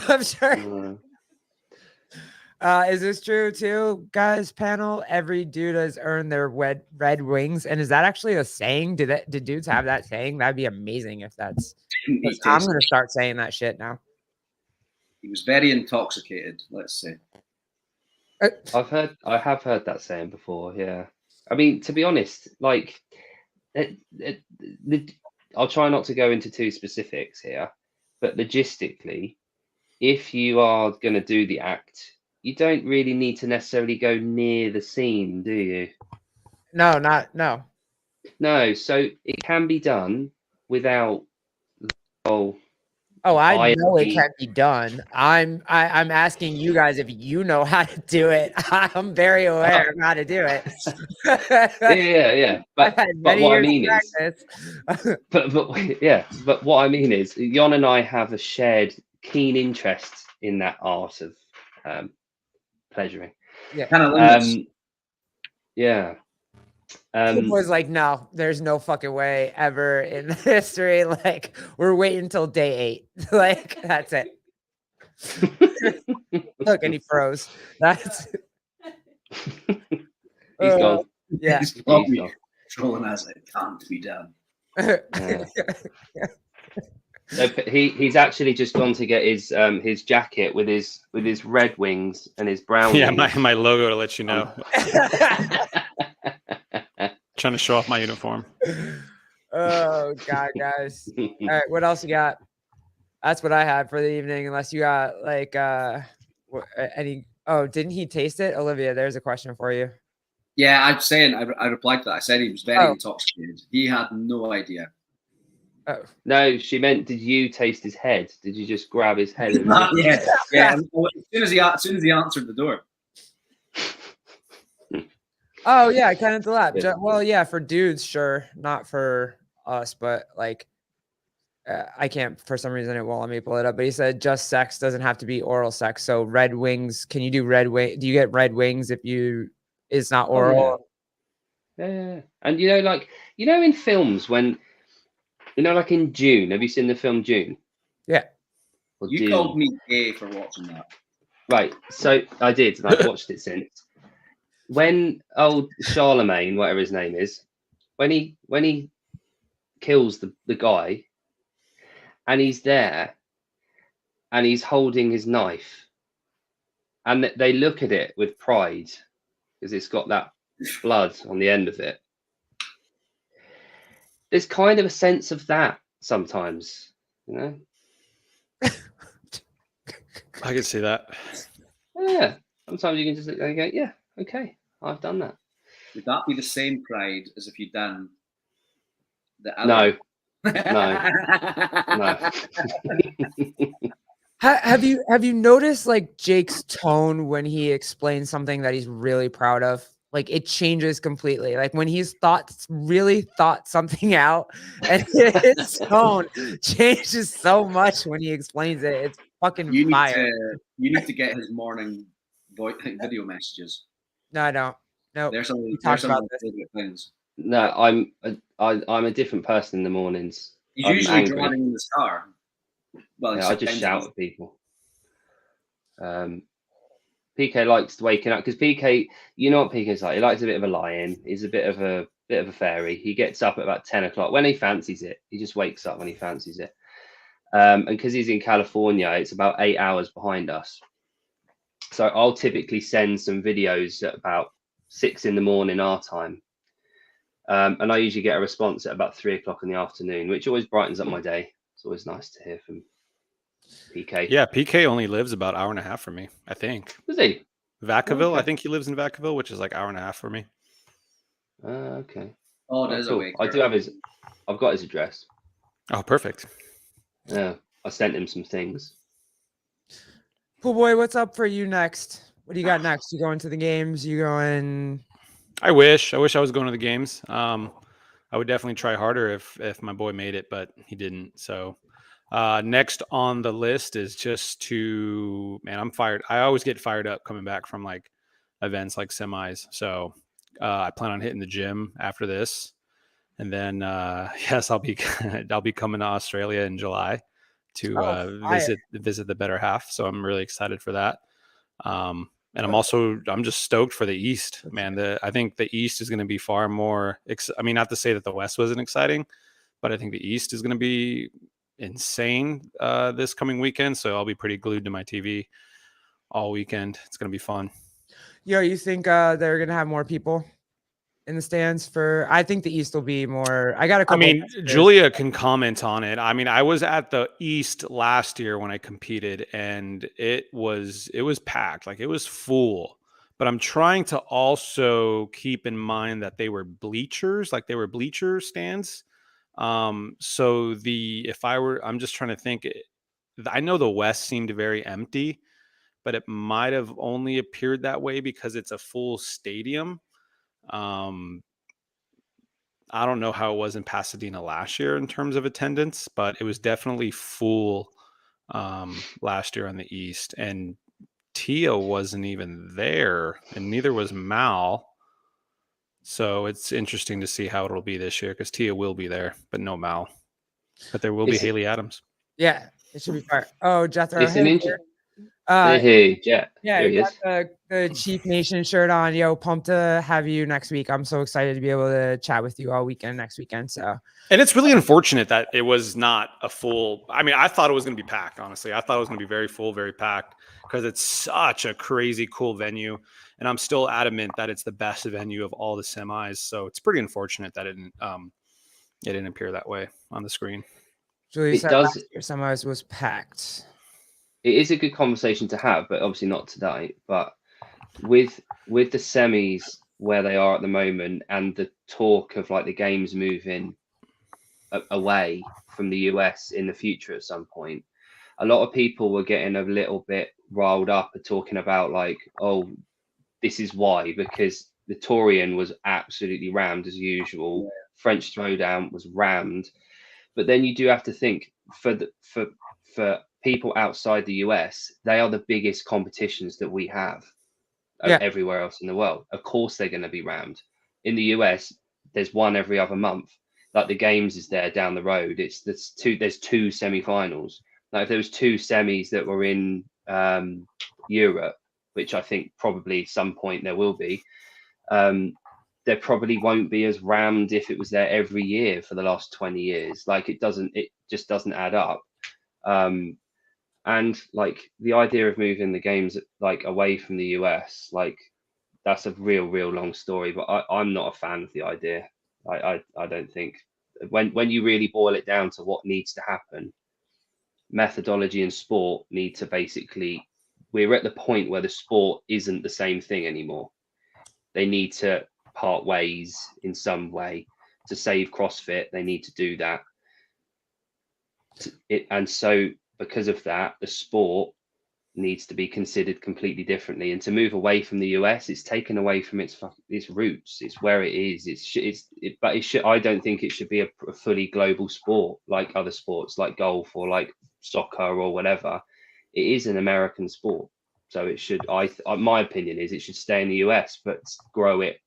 Speaker 1: I'm sorry. Is this true too, guys? Panel, every dude has earned their red wings, and is that actually a saying? Did dudes have that saying? That'd be amazing if that's. I'm gonna start saying that shit now.
Speaker 4: He was very intoxicated. Let's say.
Speaker 2: I have heard that saying before. Yeah, I mean, to be honest, like, I'll try not to go into too specifics here, but logistically, if you are going to do the act, you don't really need to necessarily go near the scene, do you?
Speaker 1: No.
Speaker 2: No, so it can be done without.
Speaker 1: I know it can be done. I'm asking you guys if you know how to do it. I'm very aware of how to do it.
Speaker 2: Yeah. But what I mean is, but what I mean is, Jon and I have a shared keen interest in that art of pleasuring.
Speaker 1: Yeah.
Speaker 4: Kind of
Speaker 2: yeah.
Speaker 1: Was like, no, there's no fucking way ever in history. Like, we're waiting until day 8. Like, that's it. Look, and he froze. That's
Speaker 2: He's gone.
Speaker 1: yeah.
Speaker 4: He's
Speaker 2: He's
Speaker 4: probably
Speaker 2: gone.
Speaker 4: trolling us. It can't be done.
Speaker 2: Yeah. So he's actually just gone to get his jacket with his red wings and his brown
Speaker 3: Yeah,
Speaker 2: wings.
Speaker 3: my logo to let you know. Trying to show off my uniform.
Speaker 1: Oh God, guys. All right, what else you got? That's what I had for the evening. Unless you got like any. Oh, didn't he taste it, Olivia? There's a question for you.
Speaker 4: Yeah, I'm saying I replied to that. I said he was very
Speaker 1: Oh.
Speaker 4: intoxicated. He had no idea.
Speaker 1: Oh,
Speaker 2: No, she meant, did you taste his head? Did you just grab his head? And
Speaker 4: yeah, yeah. As soon as he answered the door.
Speaker 1: oh yeah, I kind of lap.
Speaker 2: Yeah.
Speaker 1: Well, yeah, for dudes, sure, not for us, but like, I can't for some reason it won't let me pull it up. But he said just sex doesn't have to be oral sex. So red wings, can you do red wing? Do you get red wings if it's not oral?
Speaker 2: Yeah. And like in films when like in June, have you seen the film June?
Speaker 1: Yeah.
Speaker 2: Or
Speaker 4: You
Speaker 2: Dune?
Speaker 4: called me gay for watching that.
Speaker 2: Right. So I did, and I've watched it since. When old Charlemagne, whatever his name is, when he kills the guy, and he's there, and he's holding his knife, and they look at it with pride because it's got that blood on the end of it. There's kind of a sense of that sometimes,
Speaker 3: I can see that.
Speaker 2: Yeah. Sometimes you can just look and go, yeah, okay, I've done that.
Speaker 4: Would that be the same pride as if you'd done the
Speaker 2: No.
Speaker 4: other?
Speaker 2: No.
Speaker 1: Have you noticed like Jake's tone when he explains something that he's really proud of? Like it changes completely. Like when he's really thought something out, and his tone changes so much when he explains it. It's fucking
Speaker 4: You
Speaker 1: fire.
Speaker 4: need to get his morning video messages.
Speaker 1: No, I don't. No,
Speaker 4: They're some of
Speaker 1: we
Speaker 4: they're
Speaker 1: talked
Speaker 4: some of
Speaker 1: about
Speaker 4: my
Speaker 1: this.
Speaker 4: favorite things.
Speaker 2: No, I'm a different person in the mornings.
Speaker 4: He's
Speaker 2: I'm
Speaker 4: usually
Speaker 2: angry.
Speaker 4: driving in the car. Well,
Speaker 2: Yeah, I just shout at people. PK likes waking up because PK, you know what PK's like. He likes a bit of a lion. He's a bit of a fairy. He gets up at about 10 o'clock when he fancies it. He just wakes up when he fancies it. And because he's in California, it's about 8 hours behind us. So I'll typically send some videos at about 6 in the morning our time. And I usually get a response at about 3 o'clock in the afternoon, which always brightens up my day. It's always nice to hear from PK.
Speaker 3: Yeah, PK only lives about an hour and a half from me, I think.
Speaker 2: Does he?
Speaker 3: Vacaville,
Speaker 2: Okay.
Speaker 3: I think he lives in Vacaville, which is like an hour and a half for me.
Speaker 2: Okay.
Speaker 4: Oh, there's
Speaker 2: Cool.
Speaker 4: a way.
Speaker 2: I do have I've got his address.
Speaker 3: Oh, perfect.
Speaker 2: Yeah, I sent him some things.
Speaker 1: Pool boy, what's up for you next? What do you got next? You going to the games? You going?
Speaker 3: I wish I was going to the games. I would definitely try harder if my boy made it, but he didn't. So next on the list is just I'm fired. I always get fired up coming back from like events like semis. So I plan on hitting the gym after this. And then yes, I'll be coming to Australia in July to visit the better half. So I'm really excited for that. And I'm just stoked for the East, man. I think the East is going to be far more. Not to say that the West wasn't exciting, but I think the East is going to be insane this coming weekend. So I'll be pretty glued to my TV all weekend. It's going to be fun.
Speaker 1: Yo, you think they're gonna have more people in the stands for? I think the East will be more. I got a couple.
Speaker 3: Julia can comment on it. I was at the East last year when I competed, and it was packed. Like it was full. But I'm trying to also keep in mind that they were bleachers, like they were bleacher stands. I'm just trying to think. I know the West seemed very empty, but it might have only appeared that way because it's a full stadium. I don't know how it was in Pasadena last year in terms of attendance, but it was definitely full last year on the East. And Tia wasn't even there, and neither was Mal. So it's interesting to see how it'll be this year because Tia will be there, but no Mal. But there will be Haley Adams.
Speaker 1: Yeah, it should be fire. Oh, Jethro.
Speaker 2: It's an Hey, Jet.
Speaker 1: Yeah,
Speaker 2: There
Speaker 1: you
Speaker 2: he
Speaker 1: got
Speaker 2: is.
Speaker 1: the Chief Nation shirt on. Yo, pumped to have you next week. I'm so excited to be able to chat with you all weekend next weekend. So,
Speaker 3: And it's really unfortunate that it was not a full. I mean, I thought it was going to be packed. Honestly, I thought it was going to be very full, very packed, because it's such a crazy cool venue, and I'm still adamant that it's the best venue of all the semis. So it's pretty unfortunate that it didn't appear that way on the screen.
Speaker 1: Julie
Speaker 2: It
Speaker 1: said
Speaker 2: does.
Speaker 1: last year semis was packed.
Speaker 2: It is a good conversation to have, but obviously not today. But with the semis where they are at the moment, and the talk of like the games moving away from the US in the future at some point, a lot of people were getting a little bit riled up and talking about like, oh, this is why, because the Torian was absolutely rammed as usual. French Throwdown was rammed. But then you do have to think for people outside the US, they are the biggest competitions that we have everywhere else in the world. Of course, they're going to be rammed. In the US, there's one every other month. Like the games is there down the road. There's two semi-finals. Like if there was two semis that were in Europe, which I think probably some point there will be, there probably won't be as rammed if it was there every year for the last 20 years. Like it just doesn't add up. And like the idea of moving the games like away from the US, like that's a real long story, but I'm not a fan of the idea. I don't think when you really boil it down to what needs to happen, methodology and sport need to basically, we're at the point where the sport isn't the same thing anymore. They need to part ways in some way to save CrossFit. They need to do that. And so because of that, the sport needs to be considered completely differently. And to move away from the US, it's taken away from its roots. It's where it is. But it should. I don't think it should be a fully global sport like other sports, like golf or like soccer or whatever. It is an American sport, so it should. My opinion is it should stay in the US, but grow it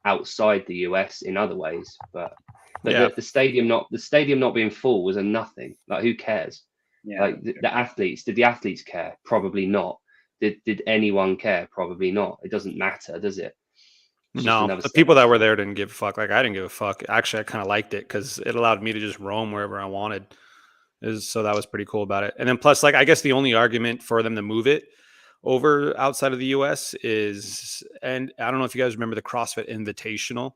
Speaker 2: outside the US in other ways. But
Speaker 3: Yeah.
Speaker 2: the stadium not being full was a nothing. Like who cares?
Speaker 4: Yeah.
Speaker 2: Like the athletes, did the athletes care? Probably not. Did anyone care? Probably not. It doesn't matter, does it?
Speaker 3: No, the people that were there didn't give a fuck. Like I didn't give a fuck. Actually, I kind of liked it because it allowed me to just roam wherever I wanted. So that was pretty cool about it. And then plus, like, I guess the only argument for them to move it over outside of the US is, and I don't know if you guys remember the CrossFit Invitational,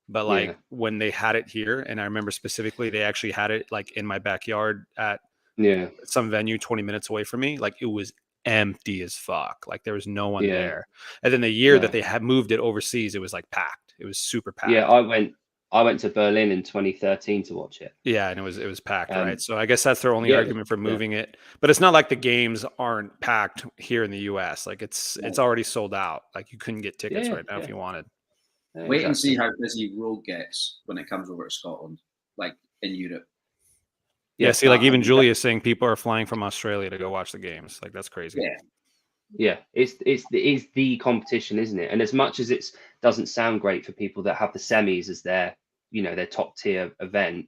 Speaker 3: but like when they had it here, and I remember specifically, they actually had it like in my backyard at some venue 20 minutes away from me. Like it was empty as fuck. Like there was no one there. And then the year that they had moved it overseas, it was like packed. It was super packed.
Speaker 2: Yeah, I went to Berlin in 2013 to watch it.
Speaker 3: Yeah, and it was packed, right? So I guess that's their only argument for moving it. But it's not like the games aren't packed here in the US. Like it's already sold out. Like you couldn't get tickets right now if you wanted.
Speaker 4: Wait and see how busy Rogue gets when it comes over to Scotland, like in Europe.
Speaker 3: Yeah, see, like even Julia is saying people are flying from Australia to go watch the games. Like that's crazy.
Speaker 2: Yeah, it is the competition, isn't it? And as much as it doesn't sound great for people that have the semis as their top tier event,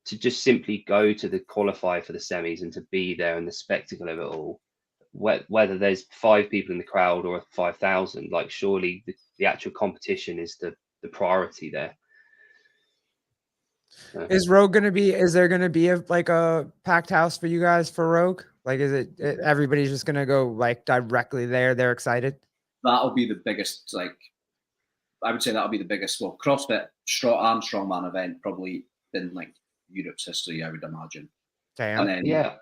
Speaker 2: to just simply go to the qualifier for the semis and to be there and the spectacle of it all, whether there's 5 people in the crowd or 5,000, like surely the actual competition is the priority there.
Speaker 1: Is there going to be a packed house for you guys for Rogue? Like, is it everybody's just going to go like directly there? They're excited.
Speaker 4: That'll be the biggest, like, I would say that'll be the biggest, well, CrossFit strongman event probably in like Europe's history, I would imagine.
Speaker 1: Damn.
Speaker 4: And then,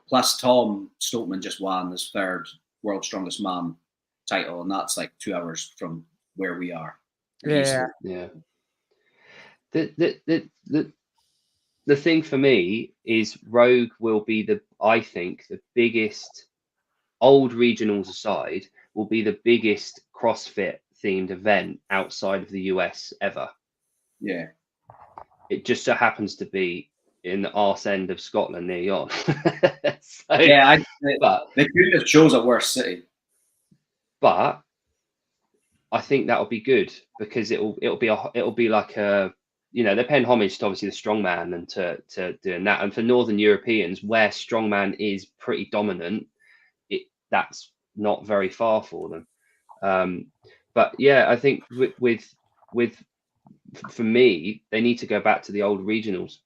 Speaker 4: plus Tom Stoltman just won his 3rd World's Strongest Man title, and that's like 2 hours from where we are.
Speaker 1: Yeah.
Speaker 2: The thing for me is Rogue will be I think the biggest, old regionals aside, will be the biggest CrossFit themed event outside of the US ever.
Speaker 4: Yeah.
Speaker 2: It just so happens to be in the arse end of Scotland near Yon.
Speaker 4: But they couldn't have chose a worse city.
Speaker 2: But I think that'll be good because it'll be like a, they're paying homage to obviously the strongman and to doing that. And for Northern Europeans, where strongman is pretty dominant, that's not very far for them. But yeah, I think with for me, they need to go back to the old regionals.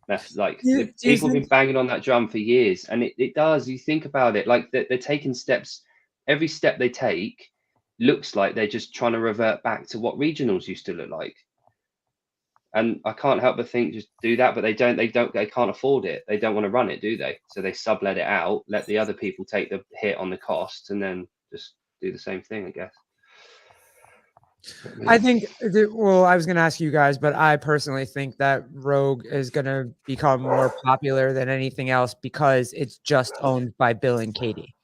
Speaker 2: That's like people have been banging on that drum for years, and it does. You think about it, like they're taking steps. Every step they take looks like they're just trying to revert back to what regionals used to look like. And I can't help but think, just do that, but they can't afford it. They don't want to run it, do they? So they sublet it out, let the other people take the hit on the cost, and then just do the same thing, I guess.
Speaker 1: I think, well, I was going to ask you guys, but I personally think that Rogue is going to become more popular than anything else because it's just owned by Bill and Katie.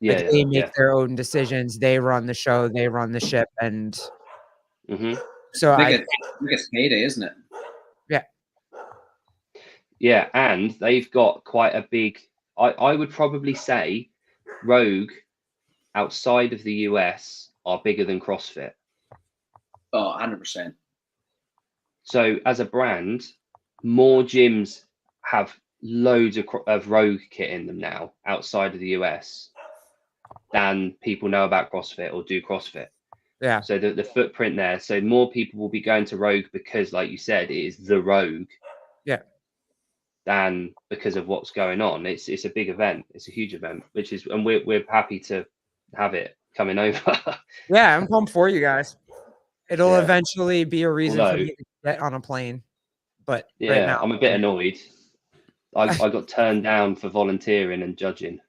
Speaker 2: Yeah,
Speaker 1: like they make their own decisions. They run the show. They run the ship. And so
Speaker 4: biggest payday, isn't it?
Speaker 2: Yeah, and they've got quite a big. I would probably say Rogue outside of the US are bigger than CrossFit.
Speaker 4: Oh, 100%.
Speaker 2: So as a brand, more gyms have loads of Rogue kit in them now outside of the US than people know about CrossFit or do CrossFit.
Speaker 1: Yeah.
Speaker 2: So the footprint there. So more people will be going to Rogue because, like you said, it is the Rogue.
Speaker 1: Yeah.
Speaker 2: Than because of what's going on. It's a big event. It's a huge event, and we're happy to have it coming over.
Speaker 1: Yeah, I'm pumped for you guys. It'll eventually be a reason for me to get on a plane. But
Speaker 2: yeah,
Speaker 1: right now,
Speaker 2: I'm a bit annoyed. I got turned down for volunteering and judging.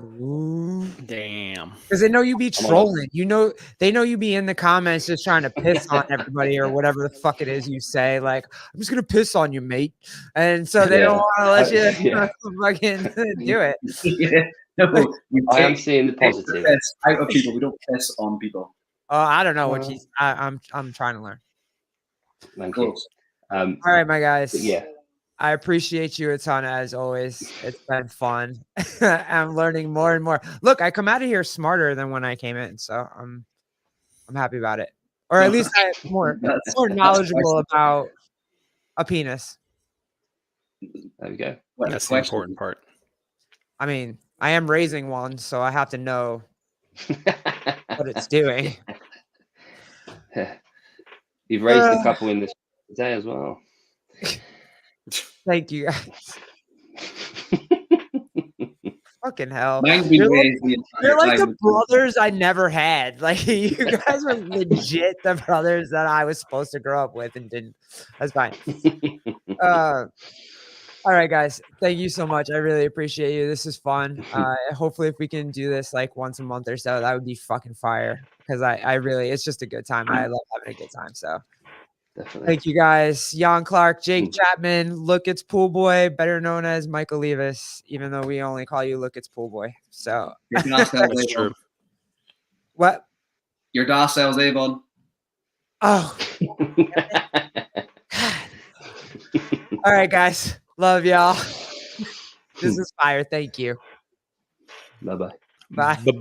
Speaker 1: Ooh.
Speaker 3: Damn.
Speaker 1: Because they know you be trolling. They know you be in the comments just trying to piss on everybody or whatever the fuck it is you say. Like, I'm just gonna piss on you, mate. And so they don't want to let you fucking do it.
Speaker 4: Yeah. No,
Speaker 2: I am seeing the positive.
Speaker 4: Out of people, we don't piss on people.
Speaker 1: Oh, I don't know what he's. I'm trying to learn.
Speaker 2: Thank you.
Speaker 1: All right, my guys.
Speaker 2: Yeah.
Speaker 1: I appreciate you a ton as always. It's been fun. I'm learning more and more. Look, I come out of here smarter than when I came in, so I'm happy about it. Or at least I'm more knowledgeable about a penis.
Speaker 2: There we go.
Speaker 3: That's the important part.
Speaker 1: I mean, I am raising one, so I have to know what it's doing.
Speaker 2: You've raised a couple in this today as well.
Speaker 1: Thank you guys. Fucking hell.
Speaker 4: You're
Speaker 1: like the brothers I never had. Like, you guys are legit the brothers that I was supposed to grow up with and didn't. That's fine. All right, guys. Thank you so much. I really appreciate you. This is fun. Hopefully if we can do this like once a month or so, that would be fucking fire. Because I really, it's just a good time. I love having a good time. So
Speaker 2: definitely.
Speaker 1: Thank you guys. Jan Clark, Jake Chapman, Look It's Pool Boy, better known as Michael Levis, even though we only call you Look It's Pool Boy. So
Speaker 3: that's true.
Speaker 1: What?
Speaker 4: Your DAS sells Avon.
Speaker 1: Oh. All right, guys. Love y'all. This is fire. Thank you.
Speaker 2: Bye-bye.
Speaker 1: Bye.
Speaker 3: Bye-bye.